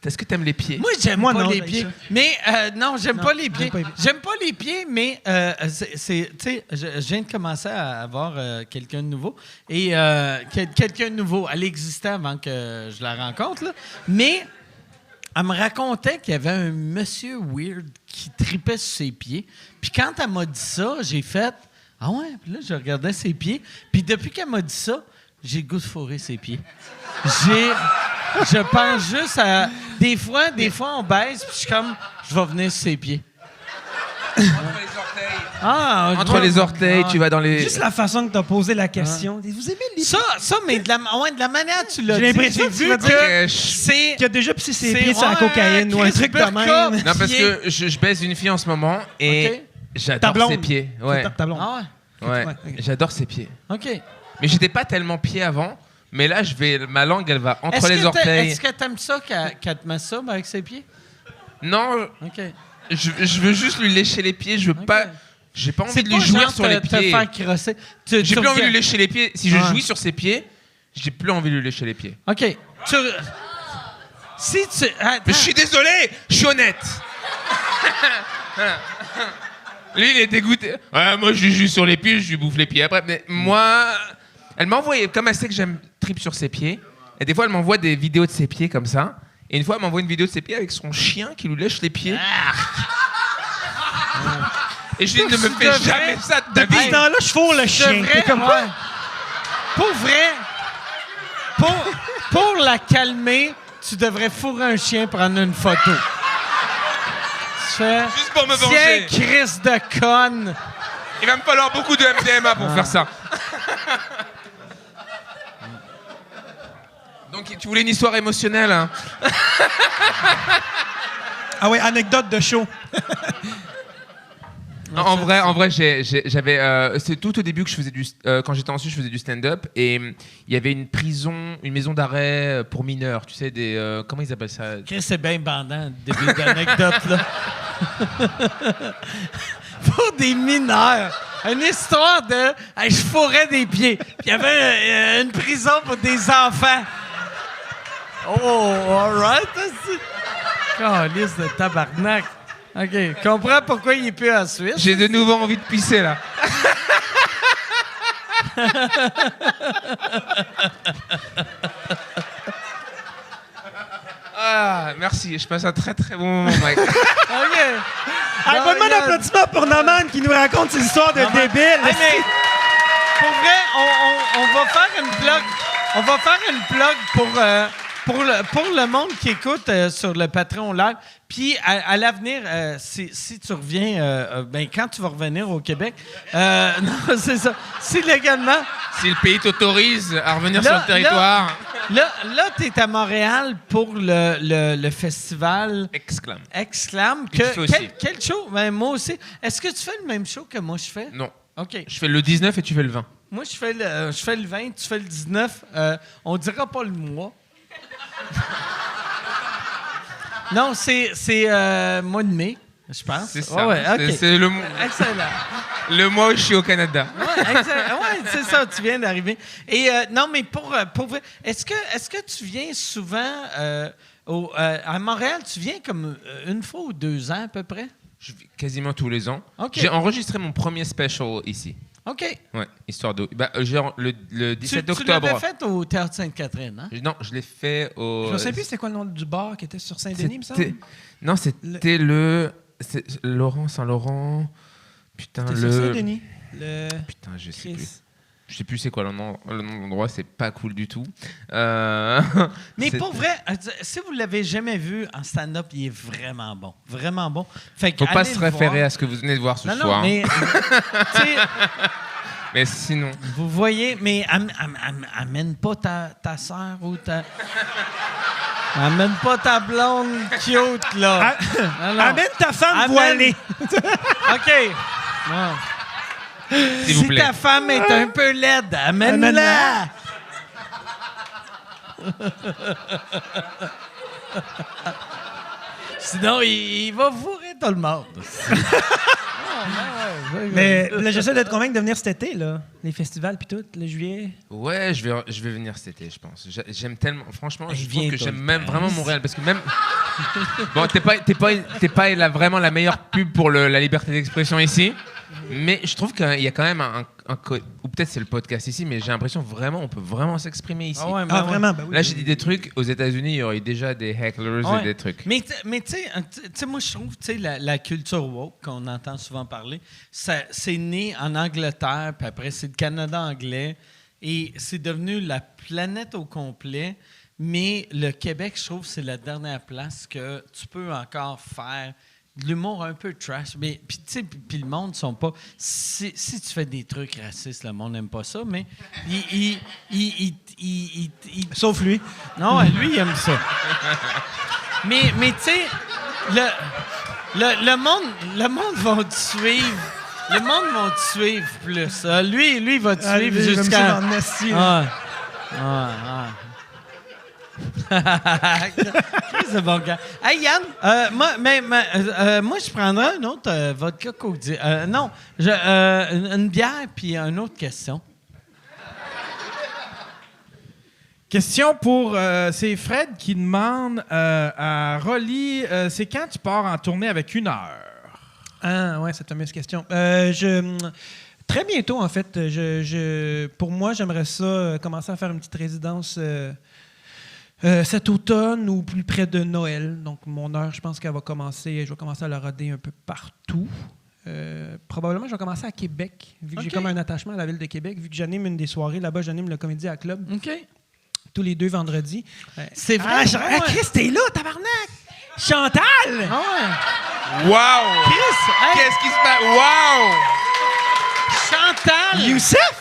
S4: Est-ce que t'aimes les pieds?
S2: Moi, j'aime
S5: Moi,
S2: pas
S5: non,
S2: les
S5: j'aime
S2: pieds.
S5: ça.
S2: Mais non, j'aime pas les pieds.
S5: j'aime pas les pieds.
S2: J'aime pas les pieds, mais tu sais, je viens de commencer à avoir quelqu'un de nouveau. Et quelqu'un de nouveau, elle existait avant que je la rencontre, là. Mais elle me racontait qu'il y avait un monsieur weird qui tripait sur ses pieds. Puis quand elle m'a dit ça, j'ai fait « Ah ouais? » Puis là, je regardais ses pieds. Puis depuis qu'elle m'a dit ça, j'ai le goût de fourrer ses pieds. Je pense juste à... Des fois, on baise, puis je suis comme, je vais venir sur ses pieds.
S4: Entre les orteils, tu vas dans les...
S5: Juste la façon que tu as posé la question. Vous aimez les
S2: Ça, mais de la manière que tu l'as dit.
S5: J'ai l'impression que tu vas dire
S2: c'est...
S5: qui a déjà pissé ses
S2: C'est
S5: pieds sur la
S2: ouais,
S5: cocaïne ou un
S2: Chris
S5: truc de
S2: Burka.
S5: même.
S4: Non, parce
S2: Pieds.
S4: que je baise une fille en ce moment et
S2: OK.
S5: Ta
S4: j'adore
S5: blonde.
S4: ses pieds. Ouais,
S5: Ta blonde.
S2: Ah
S4: ouais.
S5: Ouais, ok.
S4: J'adore ses pieds.
S2: ouais? OK.
S4: Mais j'étais pas tellement pied avant. Mais là, ma langue, elle va entre les orteils.
S2: Est-ce que t'aimes ça qu'elle te masturbe avec ses pieds?
S4: Non,
S2: OK.
S4: je veux juste lui lécher les pieds. Je veux pas... J'ai pas envie
S2: C'est
S4: de
S2: pas
S4: lui jouir
S2: genre
S4: sur les
S2: te
S4: pieds.
S2: faire crosser.
S4: J'ai plus envie de lui
S2: regardes-
S4: lécher les pieds. Si je
S2: Ouais.
S4: jouis sur ses pieds, j'ai plus envie de lui lécher les pieds.
S2: OK. Si tu... Attends.
S4: Mais je suis désolé, je suis honnête. Lui, il est dégoûté. Ouais, moi, je lui joue sur les pieds, je lui bouffe les pieds après. Mais moi, elle m'envoie, comme elle sait que j'aime trip sur ses pieds, et des fois, elle m'envoie des vidéos de ses pieds comme ça. Et une fois, elle m'envoie une vidéo de ses pieds avec son chien qui lui lèche les pieds. Et je lui dis, ne me fais jamais ça de ta
S5: Depuis ce
S4: vie.
S5: temps-là, je fourre le chien. T'es comme quoi?
S2: Pour vrai, pour la calmer, tu devrais fourrer un chien prendre une photo. Tu fais,
S4: Juste pour me
S2: tiens,
S4: venger.
S2: Chris de conne.
S4: Il va me falloir beaucoup de MDMA pour faire ça. Donc, tu voulais une histoire émotionnelle, hein?
S5: Ah ouais, anecdote de show.
S4: En vrai, j'avais. C'est tout au début que je faisais quand j'étais en Suisse, je faisais du stand-up et il y avait une maison d'arrêt pour mineurs. Tu sais, comment ils appellent ça?
S2: Chris, c'est bien bandant, le début d'anecdote, là. Pour des mineurs. Une histoire de. Hey, je fourrais des pieds. Puis il y avait une prison pour des enfants. Oh, all right. Calice de tabarnak. OK. Comprends pourquoi il est plus en Suisse.
S4: J'ai de nouveau envie de pisser là. Ah, merci. Je passe un très très bon moment, Mike.
S2: OK.
S5: Un bon
S2: regarde.
S5: d'applaudissement pour Naman qui nous raconte ses histoires de débiles.
S2: Hey, mais pour vrai, on va faire une plug. On va faire une plug pour le monde qui écoute sur le Patreon Live. Puis à l'avenir, si tu reviens, quand tu vas revenir au Québec, non, c'est ça. Si légalement.
S4: Si le pays t'autorise à revenir sur le territoire.
S2: Là tu es à Montréal pour le festival
S4: Exclame.
S2: Exclam.
S4: Que tu fais aussi.
S2: Quel show? Ben, moi aussi. Est-ce que tu fais le même show que moi je fais?
S4: Non.
S2: OK.
S4: Je fais le 19 et tu fais le 20.
S2: Moi, je fais le 20, tu fais le 19. On dira pas le mois. Non, c'est mois de mai, je pense.
S4: C'est ça.
S2: Ouais, OK.
S4: C'est le
S2: Excellent.
S4: mois où je suis au Canada.
S2: Ouais, excellent. Ouais, c'est ça, tu viens d'arriver. Et non, mais pour vrai, est-ce que tu viens souvent à Montréal, tu viens comme une fois ou 2 ans à peu près?
S4: Je vis quasiment tous les ans.
S2: OK.
S4: J'ai enregistré mon premier special ici.
S2: OK.
S4: Ouais, histoire de. Genre le 17
S2: Tu
S4: octobre.
S2: l'avais fait au Théâtre Sainte-Catherine, hein?
S4: Non, je l'ai fait au.
S5: Je ne sais plus c'était quoi le nom du bar qui était sur Saint-Denis, il me semble.
S4: Non, c'était c'est Saint-Laurent. Putain,
S5: C'était sur Saint-Denis.
S4: Putain, je sais
S5: Chris.
S4: plus. Je sais plus c'est quoi le nom de l'endroit, c'est pas cool du tout.
S2: Mais pour vrai, si vous l'avez jamais vu en stand-up, il est vraiment bon. Vraiment bon. Fait que
S4: Faut pas
S2: allez
S4: se
S2: le
S4: référer
S2: voir.
S4: à ce que vous venez de voir ce
S2: Non,
S4: soir.
S2: non, mais tu sais,
S4: Mais sinon.
S2: vous voyez, mais amène pas ta soeur ou ta... Amène pas ta blonde cute, là. Non, non.
S5: Amène ta femme
S2: Amène-
S5: voilée.
S2: OK. Non.
S4: S'il vous
S2: Si
S4: plaît.
S2: ta femme est un peu laide, amène-la. Sinon, il va fourrer tout le monde.
S5: Mais là, j'essaie de te convaincre de venir cet été, là. Les festivals puis tout, le juillet.
S4: Ouais, je vais venir cet été, je pense. J'aime tellement, franchement, je
S2: viens
S4: trouve que
S2: tout
S4: j'aime
S2: le
S4: même
S2: temps.
S4: vraiment Montréal parce que même. Bon, t'es pas vraiment la meilleure pub pour la liberté d'expression ici, mais je trouve qu'il y a quand même ou peut-être c'est le podcast ici, mais j'ai l'impression vraiment on peut vraiment s'exprimer ici.
S2: Ah ouais, mais
S5: Ah,
S2: ouais.
S5: vraiment? Ben oui.
S4: Là, j'ai dit des trucs. Aux États-Unis, il y aurait déjà des hecklers
S2: Ouais.
S4: et des trucs.
S2: Mais tu sais, moi, je trouve, tu sais, la culture woke qu'on entend souvent parler, c'est né en Angleterre, puis après, c'est le Canada anglais, et c'est devenu la planète au complet. Mais le Québec, je trouve, c'est la dernière place que tu peux encore faire de l'humour un peu trash. Mais, puis, tu sais, puis le monde ne sont pas... Si tu fais des trucs racistes, le monde n'aime pas ça, mais
S5: Sauf lui.
S2: non, lui, il aime ça. mais tu sais, le monde va te suivre. Le monde va te suivre plus. Lui, il va te suivre jusqu'à... C'est bon gars. Hey Yann, moi je prendrais un autre vodka Coke. Non, une bière puis une autre question.
S3: Question pour... c'est Fred qui demande à Rolly, c'est quand tu pars en tournée avec 1 heure?
S5: Ah, ouais, cette fameuse question. Très bientôt, en fait. Pour moi, j'aimerais ça commencer à faire une petite résidence cet automne ou plus près de Noël. Donc, mon heure, je pense qu'elle va commencer. Je vais commencer à la roder un peu partout. Probablement, je vais commencer à Québec, vu que j'ai comme un attachement à la ville de Québec, vu que j'anime une des soirées là-bas, j'anime le Comédia Club.
S2: OK.
S5: Tous les 2 vendredis.
S2: C'est vrai.
S5: Ah, Chris, t'es là, tabarnak! Chantal!
S2: Ah ouais.
S4: Wow!
S2: Chris, hey,
S4: Qu'est-ce qui se passe? Wow!
S2: Chantal!
S5: Youssef!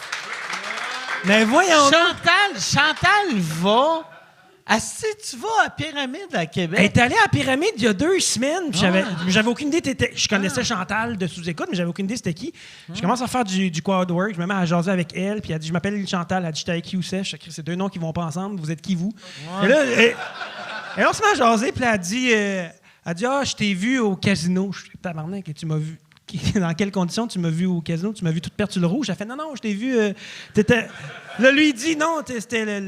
S5: Mais voyons!
S2: Chantal va... Si tu vas à Pyramide à Québec...
S5: Elle est allée à la Pyramide il y a 2 semaines. Puis j'avais aucune idée. Je connaissais Chantal de sous-écoute, mais j'avais aucune idée c'était qui. Je commence à faire du quad work. Je me mets à jaser avec elle. Puis elle dit, je m'appelle Chantal. Elle dit, j'étais avec Youssef. Je dis, c'est 2 noms qui vont pas ensemble. Vous êtes qui, vous? Et là, on se met à jaser. Puis elle dit, je t'ai vu au casino. Je suis tabarnak, et tu m'as vu. Dans quelles conditions tu m'as vu au casino? Tu m'as vu toute perdue sur le rouge? Elle fait, non, je t'ai vu. Là, lui, il dit, non, c'était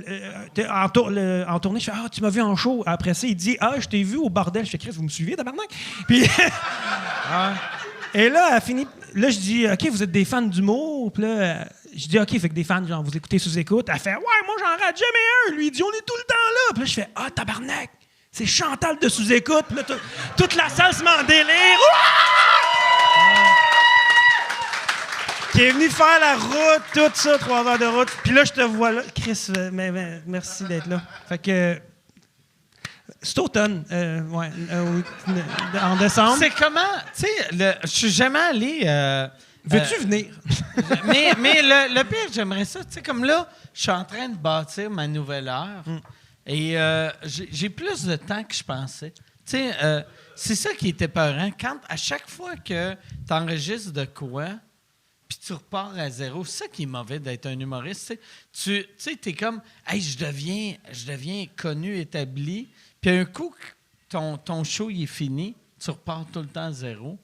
S5: en tournée. Je fais, tu m'as vu en show. Après ça, il dit, je t'ai vu au bordel. Je fais, Chris, vous me suivez, tabarnak? Puis, et là, elle finit. Là, je dis, OK, vous êtes des fans d'humour. Puis là, je dis, OK, fait que des fans, genre, vous écoutez sous-écoute. Elle fait, ouais, moi, j'en rate jamais un. Lui, il dit, on est tout le temps là. Puis là, je fais, tabarnak, c'est Chantal de sous-écoute. Puis là, toute la salle se met en délire. Qui est venu faire la route, tout ça, 3 heures de route. Puis là, je te vois là. Chris, merci d'être là. Fait que... C'est automne, en décembre.
S2: C'est comment... Tu sais, je suis jamais allé...
S5: Veux-tu venir?
S2: mais le pire, j'aimerais ça. Tu sais, comme là, je suis en train de bâtir ma nouvelle heure. Et j'ai plus de temps que je pensais. Tu sais, c'est ça qui était épeurant. À chaque fois que tu enregistres de quoi... puis tu repars à zéro. C'est ça qui est mauvais d'être un humoriste. Tu sais, t'es comme, hey, je deviens connu, établi. Puis un coup, ton show il est fini, tu repars tout le temps à zéro.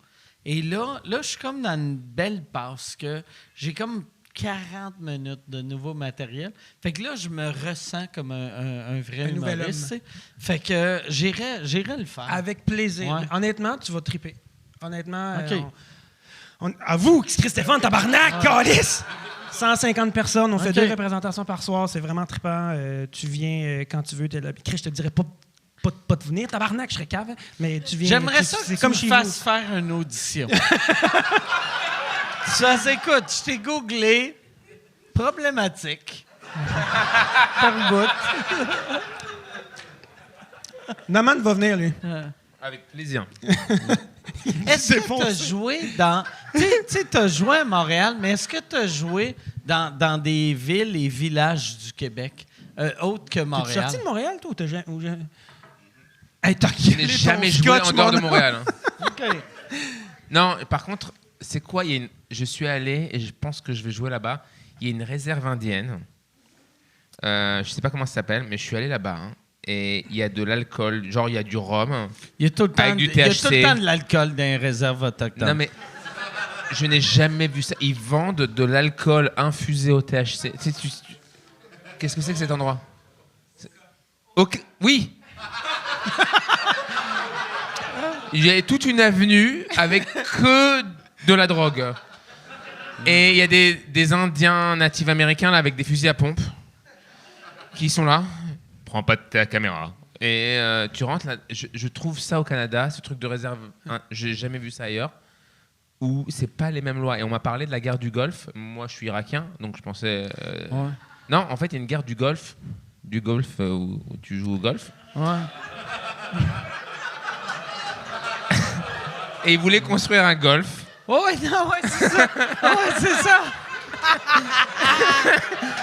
S2: Et là, je suis comme dans une belle passe que j'ai comme 40 minutes de nouveau matériel. Fait que là, je me ressens comme un vrai humoriste. Homme. Fait que j'irai le faire.
S5: Avec plaisir.
S2: Ouais.
S5: Honnêtement, tu vas triper. Honnêtement,
S2: OK.
S5: Avoue, Christophe, tabarnak, calice! 150 personnes, on fait 2 représentations par soir, c'est vraiment trippant. Tu viens quand tu veux, t'es là. Chris, je te dirais pas de venir, tabarnak, je serais cave, mais tu viens.
S2: J'aimerais ça que tu me fasses faire une audition. Tu fais, écoute, je t'ai googlé, problématique. Par bout.
S5: Naman va venir, lui.
S4: Avec plaisir.
S2: Est-ce que tu as joué dans... Tu sais, tu as joué à Montréal, mais est-ce que tu as joué dans des villes et villages du Québec, autres que Montréal?
S5: Tu es sorti de Montréal, toi, ou t'as jamais...
S4: Je n'ai jamais joué en dehors de Montréal.
S2: OK.
S4: Non, par contre, c'est quoi? Je suis allé, et je pense que je vais jouer là-bas, il y a une réserve indienne. Je ne sais pas comment ça s'appelle, mais je suis allé là-bas. Et il y a de l'alcool, genre il y a du rhum.
S2: Il y a tout le temps,
S4: avec du THC.
S2: de l'alcool dans les réserves autochtones.
S4: Non, mais je n'ai jamais vu ça. Ils vendent de l'alcool infusé au THC. Qu'est-ce que c'est que cet endroit? Okay. Oui. Il y a toute une avenue avec que de la drogue. Et il y a des Indiens natifs américains là, avec des fusils à pompe qui sont là. Prends pas de ta caméra. Et tu rentres là. Je trouve ça au Canada, ce truc de réserve. J'ai jamais vu ça ailleurs. Où c'est pas les mêmes lois. Et on m'a parlé de la guerre du Golfe. Moi, je suis irakien, donc je pensais.
S2: Ouais.
S4: Non, en fait, il y a une guerre du Golfe. Du golf où tu joues au golf.
S2: Ouais.
S4: Et ils voulaient construire un golf.
S2: Oh, ouais, non, ouais, c'est ça. Ouais, c'est ça.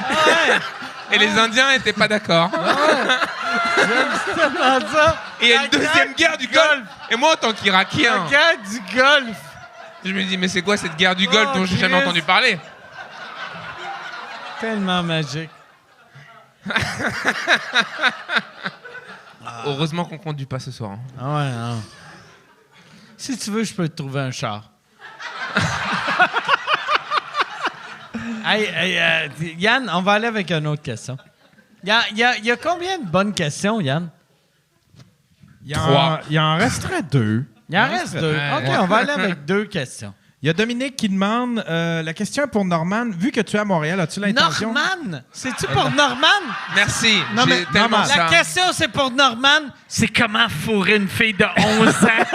S2: Ouais.
S4: Et les Indiens n'étaient pas d'accord.
S2: J'aime tellement ça.
S4: Et il y a une deuxième guerre du golf. Et moi, en tant qu'Irakien,
S2: La guerre du golf.
S4: je me dis, mais c'est quoi cette guerre du golf dont j'ai jamais entendu parler?
S2: Tellement magique.
S4: Heureusement qu'on conduit pas ce soir. Hein.
S2: Ah ouais, non. Si tu veux, je peux te trouver un char. Hey, Yann, on va aller avec une autre question. Il y a combien de bonnes questions, Yann?
S3: Il en resterait 2.
S2: Il en reste 2. OK, on va aller avec 2 questions.
S3: Il y a Dominique qui demande la question est pour Norman. Vu que tu es à Montréal, as-tu l'intention...
S2: Norman? C'est-tu pour Norman?
S4: Merci.
S3: Non, mais-
S4: J'ai tellement
S3: Norman.
S2: La
S4: ça.
S2: question, c'est pour Norman. C'est comment fourrer une fille de 11 ans?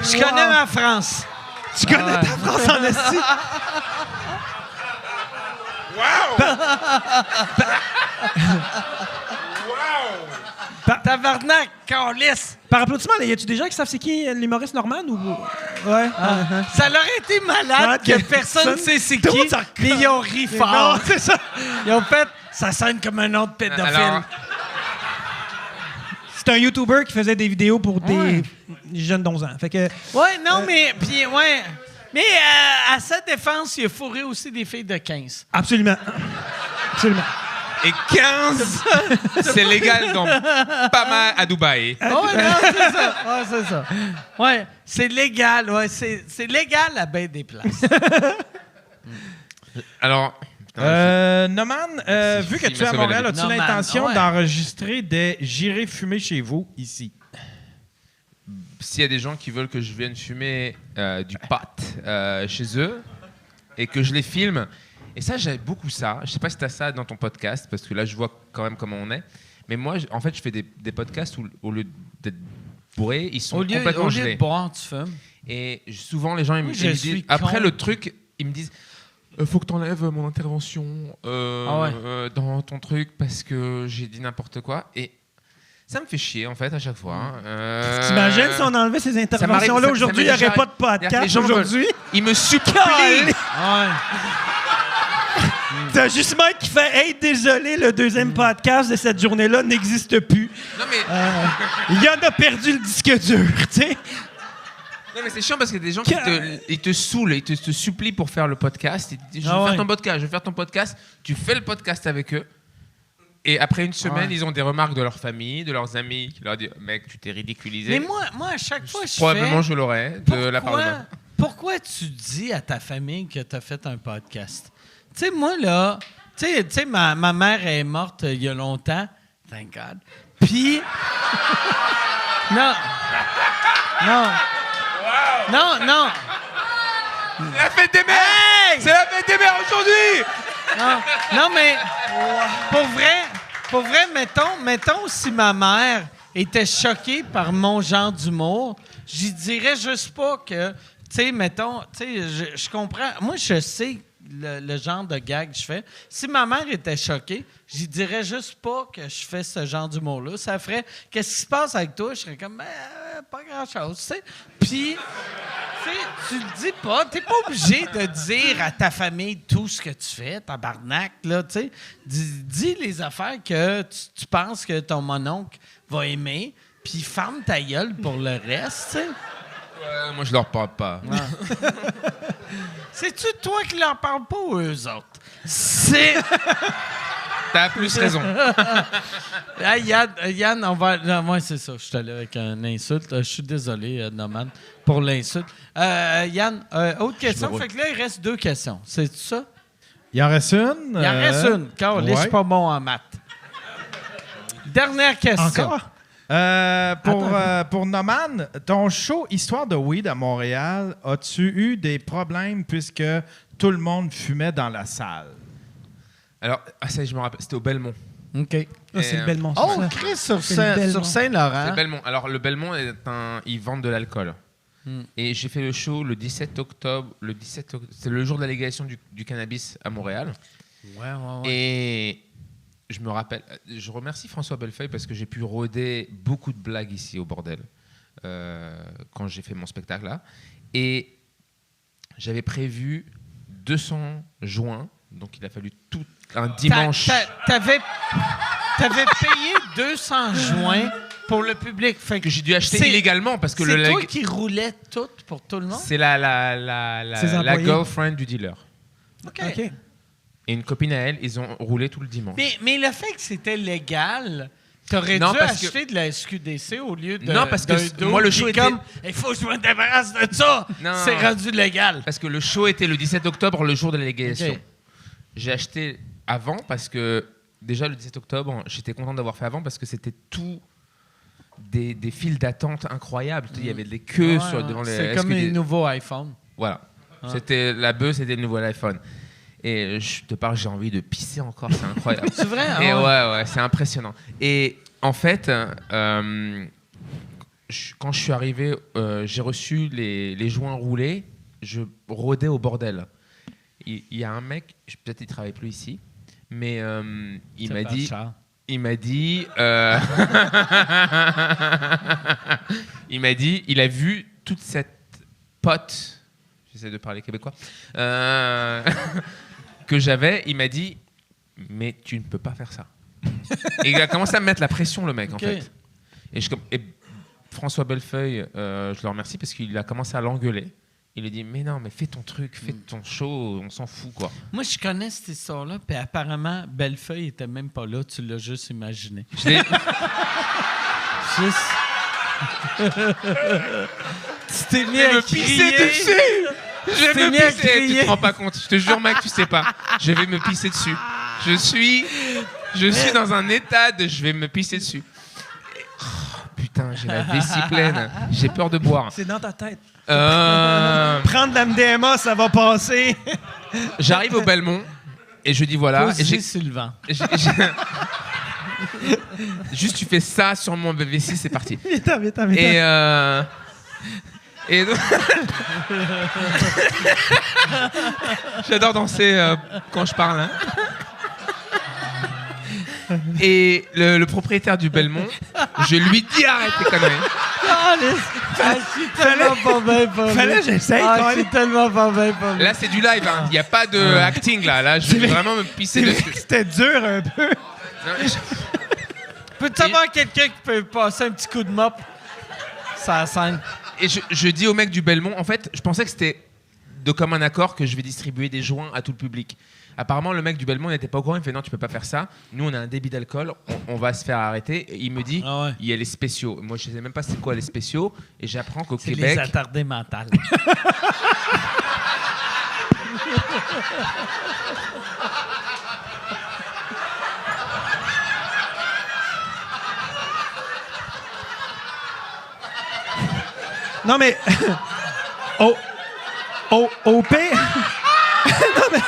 S2: Je connais ma France.
S5: Tu connais ta France en esti?
S2: Tabarnak, calice.
S5: Par applaudissement, y a-tu des gens qui savent c'est qui l'humoriste Norman ou. Ouais.
S2: Ça leur a été malade
S5: Ouais,
S2: que personne ne sait c'est
S5: Tout le
S2: qui,
S5: monde s'en
S2: mais ils ont ri fort.
S5: Non, c'est ça.
S2: Ils ont fait, ça sonne comme un autre pédophile.
S4: Alors,
S5: C'est un YouTuber qui faisait des vidéos pour des
S2: Ouais.
S5: jeunes d'11 ans. Fait que.
S2: Ouais, non, mais, puis, ouais. Mais à sa défense, il a fourré aussi des filles de 15.
S5: Absolument. Absolument.
S4: et 15, c'est légal dans pas mal à Dubaï.
S2: Oh, non, c'est ça. Ouais, c'est ça. Ouais, c'est légal. Ouais, c'est légal à bien des places.
S4: Alors,
S3: Noman, vu que
S4: il
S3: tu es
S4: m'a
S3: à
S4: sauvé
S3: Montréal,
S4: la
S3: as-tu
S2: Norman,
S3: l'intention
S2: ouais.
S3: d'enregistrer des J'irai fumer chez vous ici?
S4: s'il y a des gens qui veulent que je vienne fumer du pot chez eux et que je les filme, et ça, j'aime beaucoup ça. Je sais pas si tu as ça dans ton podcast, parce que là, je vois quand même comment on est. Mais moi, en fait, je fais des podcasts où, au lieu d'être bourrés, ils sont complètement
S2: au lieu
S4: gelés.
S2: de boire, tu fumes.
S4: Et souvent, les gens, ils me
S2: Oui, je
S4: ils me
S2: suis
S4: disent, après
S2: con.
S4: le truc, ils me disent faut que tu enlèves mon intervention dans ton truc parce que j'ai dit n'importe quoi. Et ça me fait chier, en fait, à chaque fois. hein.
S5: T'imagines si on enlevait ces interventions-là
S4: ça
S5: aujourd'hui, il
S4: m'est
S5: n'y aurait
S4: déjà-
S5: pas de
S4: C'est-à-dire que les
S5: podcast
S4: gens
S5: aujourd'hui?
S4: Ils me supplient.
S5: Calé.
S2: Ouais.
S5: T'as juste Mike qui fait Hey, désolé, le deuxième podcast de cette journée-là n'existe plus.
S4: Non, mais,
S5: Il y en a perdu le disque dur, tu sais.
S4: non, mais c'est chiant parce que des gens qui ils te saoulent, ils te supplient pour faire le podcast. Ils te disent, je vais
S2: Ah ouais.
S4: faire ton podcast, je vais faire ton podcast. Tu fais le podcast avec eux. Et après une semaine,
S2: Ouais.
S4: ils ont des remarques de leur famille, de leurs amis, qui leur disent mec, tu t'es ridiculisé.
S2: Mais moi, à chaque fois, je
S4: Probablement,
S2: fais...
S4: je l'aurais de la part de ma-
S2: Pourquoi tu dis à ta famille que tu as fait un podcast? Tu sais, moi, là, tu sais, ma mère est morte il y a longtemps. Thank God. Puis... Non. Non. Non.
S4: C'est la fête des mères!
S2: Hey!
S4: C'est la fête des mères aujourd'hui!
S2: Non, mais pour vrai, mettons si ma mère était choquée par mon genre d'humour, j'y dirais juste pas que, tu sais, mettons, tu sais, je comprends. Moi, je sais le genre de gag que je fais. Si ma mère était choquée, j'y dirais juste pas que je fais ce genre d'humour-là. Ça ferait, qu'est-ce qui se passe avec toi? Je serais comme, pas grand-chose, tu sais. Puis... tu le dis pas, t'es pas obligé de dire à ta famille tout ce que tu fais, tabarnak, là, tu sais. Dis les affaires que tu penses que ton mononcle va aimer, puis ferme ta gueule pour le reste, tu sais.
S4: Moi, je leur parle pas.
S2: C'est-tu toi qui leur parles pas ou eux autres? C'est...
S4: T'as plus raison.
S2: Hey, Yann, on va... Non, moi, c'est ça, je suis allé avec un insulte. Je suis désolé, Norman, pour l'insulte. Yann, autre question. Fait que là, il reste 2 questions. C'est ça?
S3: Il en reste une.
S2: Il en reste une. Car je suis pas bon en maths. Dernière question.
S5: Encore?
S3: Pour Noman, ton show Histoire de weed à Montréal, as-tu eu des problèmes puisque tout le monde fumait dans la salle?
S4: Alors, ça, je me rappelle, c'était au Belmont.
S2: OK.
S5: C'est le Belmont.
S2: Oh,
S5: ça.
S2: Chris, sur
S5: C'est le Belmont.
S2: Saint-Laurent.
S4: Le Belmont. Alors, le Belmont, ils vendent de l'alcool. Et j'ai fait le show le 17 octobre. C'est le jour de la légalisation du cannabis à Montréal.
S2: Ouais.
S4: Et je me rappelle, je remercie François Bellefeuille parce que j'ai pu rôder beaucoup de blagues ici au bordel quand j'ai fait mon spectacle là. Et j'avais prévu 200 joints, donc il a fallu tout un dimanche.
S2: T'avais payé 200 joints pour le public. Fait
S4: Que j'ai dû acheter
S2: c'est-
S4: illégalement parce que
S2: c'est toi qui roulais tout pour tout le monde?
S4: c'est la
S5: Ses employés.
S4: girlfriend du dealer.
S2: OK.
S4: Et une copine à elle, ils ont roulé tout le dimanche.
S2: Mais le fait que c'était légal, T'aurais
S4: Non,
S2: dû
S4: parce que-
S2: acheter de la SQDC au lieu de.
S4: Non, parce que
S2: d'un dos
S4: moi, le
S2: qui
S4: show
S2: est
S4: était-
S2: comme, il faut que je me débarrasse de ça.
S4: Non.
S2: C'est rendu légal.
S4: Parce que le show était le 17 octobre, le jour de la légalisation.
S2: Ok.
S4: J'ai acheté avant parce que, déjà, le 17 octobre, j'étais content d'avoir fait avant parce que c'était tout des files d'attente incroyables. Il y avait des queues devant les...
S2: C'est comme les nouveaux iPhones.
S4: Voilà. C'était la bœuf, c'était le nouveau iPhone. Et je te parle, j'ai envie de pisser encore, c'est incroyable.
S2: C'est vrai, hein?
S4: Et ouais, c'est impressionnant. Et en fait, quand je suis arrivé, j'ai reçu les joints roulés, je rôdais au bordel. Il y a un mec, peut-être il travaille plus ici, mais il m'a dit... Il m'a dit, il a vu toute cette pote, j'essaie de parler québécois, que j'avais. Il m'a dit, mais tu ne peux pas faire ça. Et il a commencé à me mettre la pression, le mec, en fait. Et François Bellefeuille, je le remercie parce qu'il a commencé à l'engueuler. Il lui dit, mais non, mais fais ton truc, fais ton show, on s'en fout, quoi.
S2: Moi, je connais cette histoire-là, puis apparemment, Bellefeuille était même pas là, tu l'as juste imaginé.
S4: Je l'ai-
S2: Juste... tu t'es mis à
S4: me
S2: crier.
S4: pisser dessus. Je vais
S2: t'es
S4: me
S2: mis à
S4: pisser. Tu
S2: crier.
S4: te rends pas compte. Je te jure, mec, tu sais pas. Je vais me pisser dessus. Je suis dans un état de je vais me pisser dessus. Oh, putain, j'ai la vessie pleine. J'ai peur de boire.
S5: C'est dans ta tête.
S4: Prendre
S5: la MDMA, ça va passer.
S4: J'arrive au Belmont et je dis voilà. Et
S2: Posez Sylvain.
S4: Juste, tu fais ça sur mon vessie, c'est parti.
S5: Vite.
S4: Et donc... J'adore danser quand je parle. Hein. Et le propriétaire du Belmont, je lui dis arrête tes conneries.
S2: Je suis tellement pas bien pas
S5: Fallait que j'essaye,
S2: Je
S5: quand
S2: suis
S5: même.
S2: tellement pas bien pas
S4: Là, c'est du live. Il n'y a pas de acting là. Là, je vais vraiment me pisser
S5: C'est vrai
S4: dessus.
S5: que c'était dur un peu.
S4: Non,
S2: Peux-tu avoir quelqu'un qui peut passer un petit coup de mop? Ça la scène.
S4: Et je dis au mec du Belmont, en fait, je pensais que c'était de commun accord que je vais distribuer des joints à tout le public. Apparemment, le mec du Belmont n'était pas au courant. Il me fait non, tu peux pas faire ça. Nous, on a un débit d'alcool. On va se faire arrêter. Et il me dit,
S2: Ah ouais.
S4: il y a les spéciaux. Moi, je sais même pas c'est quoi les spéciaux. Et j'apprends qu'au
S2: C'est
S4: Québec,
S2: les attardés mentales.
S5: Non, mais. Au pire. Non, mais.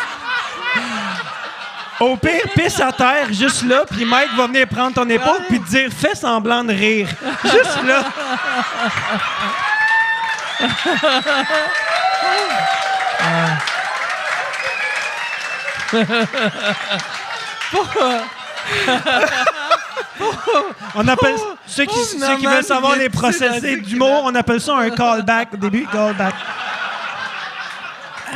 S5: Au pire, pisse à terre, juste là, puis Mike va venir prendre ton épaule puis te dire fais semblant de rire. Juste là. On appelle ceux qui veulent savoir les procédés d'humour, on appelle ça un callback au début, callback.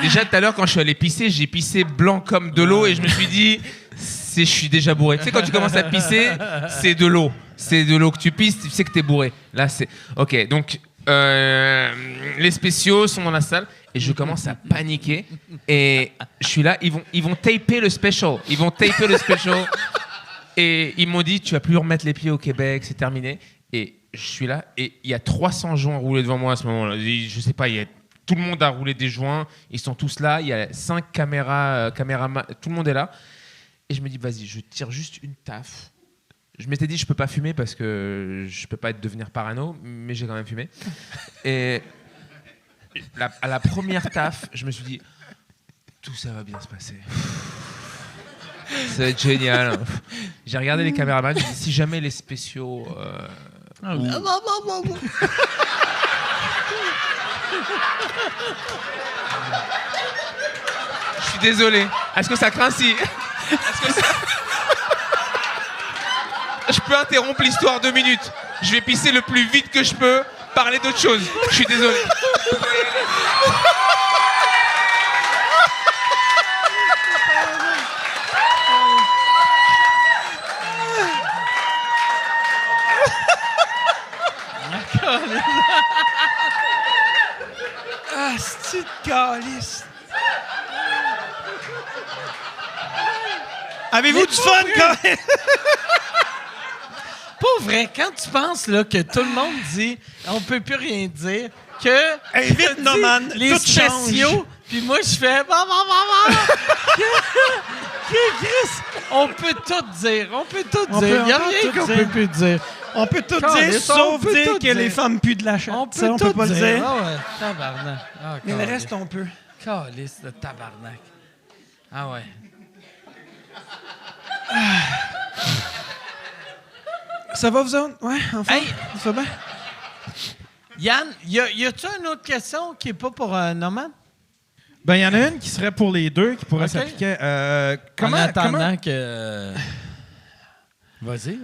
S4: déjà tout à l'heure, quand je suis allé pisser, j'ai pissé blanc comme de l'eau et je me suis dit, je suis déjà bourré. Tu sais, quand tu commences à pisser, c'est de l'eau. C'est de l'eau que tu pisses, tu sais que t'es bourré. Là, c'est... Ok, donc les spéciaux sont dans la salle et je commence à paniquer. Et je suis là, ils vont taper le special. Ils vont taper le special. Et ils m'ont dit, tu vas plus remettre les pieds au Québec, c'est terminé. Et je suis là et il y a 300 joints roulés devant moi à ce moment-là. Je sais pas, tout le monde a roulé des joints. Ils sont tous là. Il y a 5 caméramans. Tout le monde est là. Et je me dis, vas-y, je tire juste une taf. Je m'étais dit, je peux pas fumer parce que je peux pas devenir parano, mais j'ai quand même fumé. Et à la première taf, je me suis dit, tout ça va bien se passer. Ça va être génial. J'ai regardé les caméramans, j'ai dit, si jamais les spéciaux... Je suis désolé. Est-ce que ça craint si... Est-ce que ça... Je peux interrompre l'histoire 2 minutes. Je vais pisser le plus vite que je peux, parler d'autre chose. Je suis désolé.
S5: Ah, c'est de calice. Avez-vous du fun quand même?
S2: Pas vrai, quand tu penses là, que tout le monde dit on peut plus rien dire, que
S5: Invite
S2: dit
S5: Noman,
S2: les
S5: tout change.
S2: spéciaux, puis moi je fais Chris, on peut tout dire, on peut tout
S5: On
S2: dire.
S5: peut
S2: Il n'y a
S5: encore
S2: rien
S5: tout
S2: qu'on
S5: dire.
S2: peut plus dire.
S5: On peut tout
S2: Caliste,
S5: dire, sauf
S2: on peut
S5: dire
S2: tout
S5: que les
S2: dire.
S5: femmes puent de la chatte.
S2: On peut
S5: Ça, on
S2: tout
S5: peut pas le dire.
S2: Ah ouais, tabarnak. Ah,
S5: Mais le
S2: caliste.
S5: reste, on peut.
S2: Caliste de tabarnak. Ah ouais.
S5: Ça va, vous autres? Ouais, enfin.
S2: Hey!
S5: Ça va bien?
S2: Yann, y a-tu une autre question qui n'est pas pour Norman?
S3: Ben, il y en a une qui serait pour les deux, qui pourrait
S2: Ok.
S3: s'appliquer.
S2: En attendant que... Vas-y.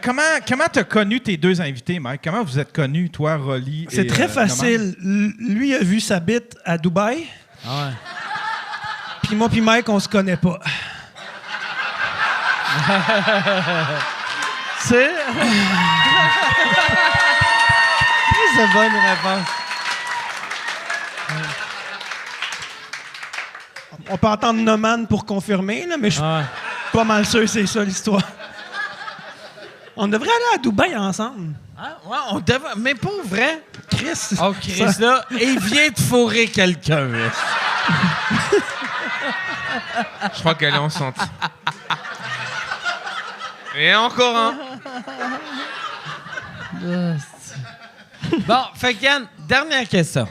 S3: Comment t'as connu tes deux invités, Mike? Comment vous êtes connus, toi, Rolly et
S5: C'est très
S3: Norman?
S5: facile. Lui a vu sa bite à Dubaï,
S2: Ah ouais.
S5: puis moi puis Mike, on se connaît pas.
S2: C'est... C'est bonne réponse.
S5: On peut entendre Noman pour confirmer, là, mais je suis
S2: Ah ouais.
S5: pas mal sûr que c'est ça l'histoire. On devrait aller à Dubaï ensemble.
S2: Ah, ouais, on devrait... Mais pour vrai...
S5: Chris.
S2: Oh, Chris, là, il vient de fourrer quelqu'un. là.
S4: Je crois qu'elle est enceinte. Et encore un.
S2: Bon, fait que Yann, dernière question.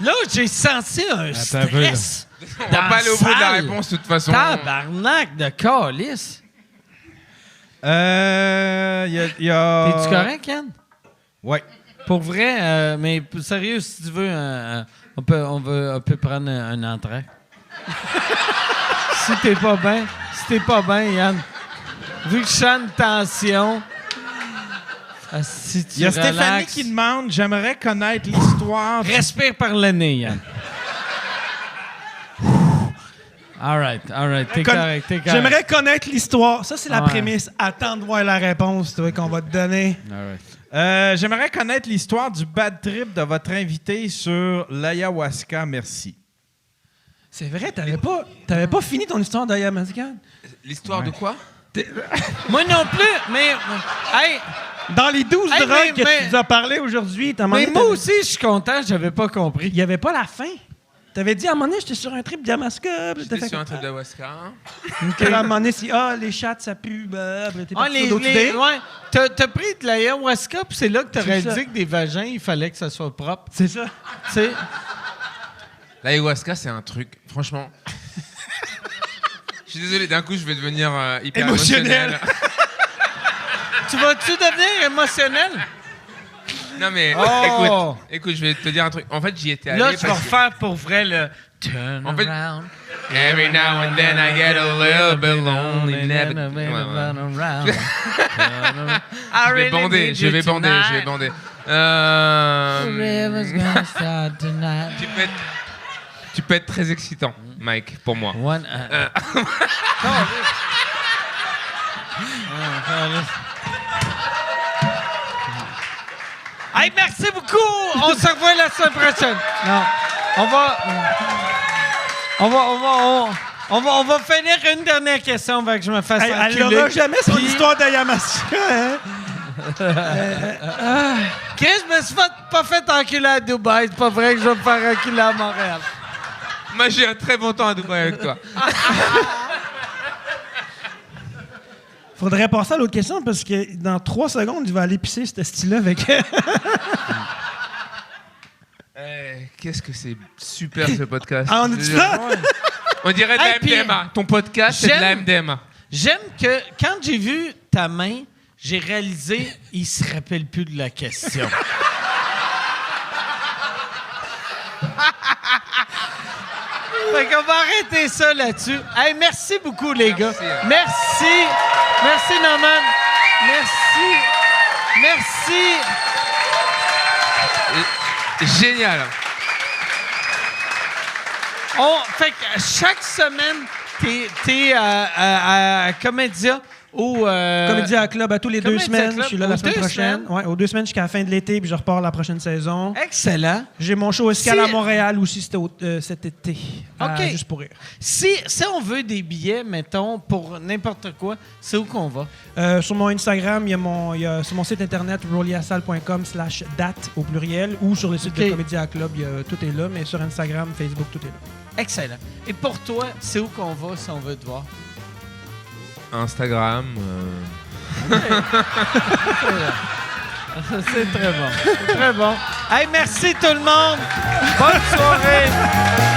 S2: Là, j'ai senti un
S3: un peu, là.
S2: stress.
S4: On va pas aller au bout de la
S2: salle.
S4: réponse, de toute façon.
S2: Tabarnak de calice.
S3: y a...
S2: T'es-tu correct, Yann?
S3: Ouais.
S2: Pour vrai, mais sérieux, si tu veux, on peut prendre un entrée. Si t'es pas bien, Yann. Vu que je sens une tension, si tu
S3: Il y a Stéphanie
S2: relaxes,
S3: qui demande, j'aimerais connaître l'histoire.
S2: respire par le nez, Yann. All right, t'es correct.
S5: J'aimerais connaître l'histoire. Ça, c'est la
S2: Ouais.
S5: prémisse. Attends de voir la réponse, tu vois, qu'on va te donner.
S2: All right.
S3: J'aimerais connaître l'histoire du bad trip de votre invité sur l'ayahuasca. Merci.
S5: C'est vrai, t'avais pas fini ton histoire d'ayahuasca?
S4: L'histoire de quoi?
S2: Moi non plus, mais... Hey,
S5: Dans les 12
S2: Hey,
S5: drogues que
S2: mais-
S5: tu nous as parlé aujourd'hui, t'as
S2: mais
S5: demandé...
S2: moi aussi, je suis content, j'avais pas compris.
S5: Il y avait pas la fin. T'avais dit, à un moment donné, j'étais sur un trip d'ayahuasca. puis t'as
S4: J'étais
S5: fait
S4: sur un
S5: comme-
S4: trip d'ayahuasca.
S5: Puis là, à un moment donné, si, les chattes, ça pue, t'es
S2: Ah,
S5: parti sur d'autres idées.
S2: ouais. T'as pris de l'ayahuasca, puis c'est là que t'aurais
S5: C'est ça.
S2: dit que des vagins, il fallait que ça soit propre.
S5: C'est ça.
S2: Tu sais?
S4: L'ayahuasca, c'est un truc, franchement. Je suis désolé, d'un coup, je vais devenir hyper
S5: Émotionnel.
S4: émotionnel.
S2: Tu vas-tu devenir émotionnel?
S4: Non, mais
S2: Oh.
S4: écoute, je vais te dire un truc. En fait, j'y étais allé.
S2: Là, tu vas
S4: parce que-
S2: refaire pour vrai le turn
S4: En fait-
S2: around.
S4: Every now and then I get a little bit lonely. never- Ouais, ouais. Je vais bander, je vais bander. Tu peux être très excitant, Mike, pour moi.
S2: Hey, merci beaucoup! On se revoit la semaine prochaine. Non. On va finir une dernière question avant que je me fasse
S5: Hey, elle
S2: enculer.
S5: n'aura jamais son
S2: Puis-
S5: histoire d'ayahuasca, hein?
S2: Chris, je me suis pas fait enculer à Dubaï. C'est pas vrai que je vais me faire enculer à Montréal.
S4: Moi, j'ai un très bon temps à Dubaï avec toi.
S5: Faudrait passer à l'autre question parce que dans 3 secondes, il va aller pisser ce style-là avec.
S4: Qu'est-ce que c'est super ce podcast.
S5: Ah, on est ça?
S4: On dirait de
S2: Hey,
S4: la
S2: puis,
S4: MDMA. Ton podcast, c'est de la
S2: j'aime-
S4: MDMA.
S2: J'aime que quand j'ai vu ta main, j'ai réalisé il se rappelle plus de la question. Fait qu'on va arrêter ça là-dessus. Hey, merci beaucoup, les gars. Merci. Merci, Norman. Merci.
S4: Génial.
S2: Fait que chaque semaine, t'es à Comédia. Ou...
S5: Comédia Club à tous les 2
S2: Comédia
S5: semaines.
S2: Club
S5: Je suis là
S2: aux
S5: la semaine
S2: 2
S5: prochaine.
S2: semaines?
S5: Ouais, aux 2 semaines jusqu'à la fin de l'été, puis je repars la prochaine saison.
S2: Excellent.
S5: J'ai mon show Escale
S2: Si-
S5: à Montréal aussi cet été.
S2: OK.
S5: Juste pour rire.
S2: Si on veut des billets, mettons, pour n'importe quoi, c'est où qu'on va?
S5: Sur mon Instagram, sur mon site internet rollyasal.com/date au pluriel ou sur le site
S2: OK.
S5: de Comédia Club, tout est là, mais sur Instagram, Facebook, tout est là.
S2: Excellent. Et pour toi, c'est où qu'on va si on veut te voir?
S4: Instagram.
S2: C'est très bon. C'est très bon. Hey, merci tout le monde. Bonne soirée.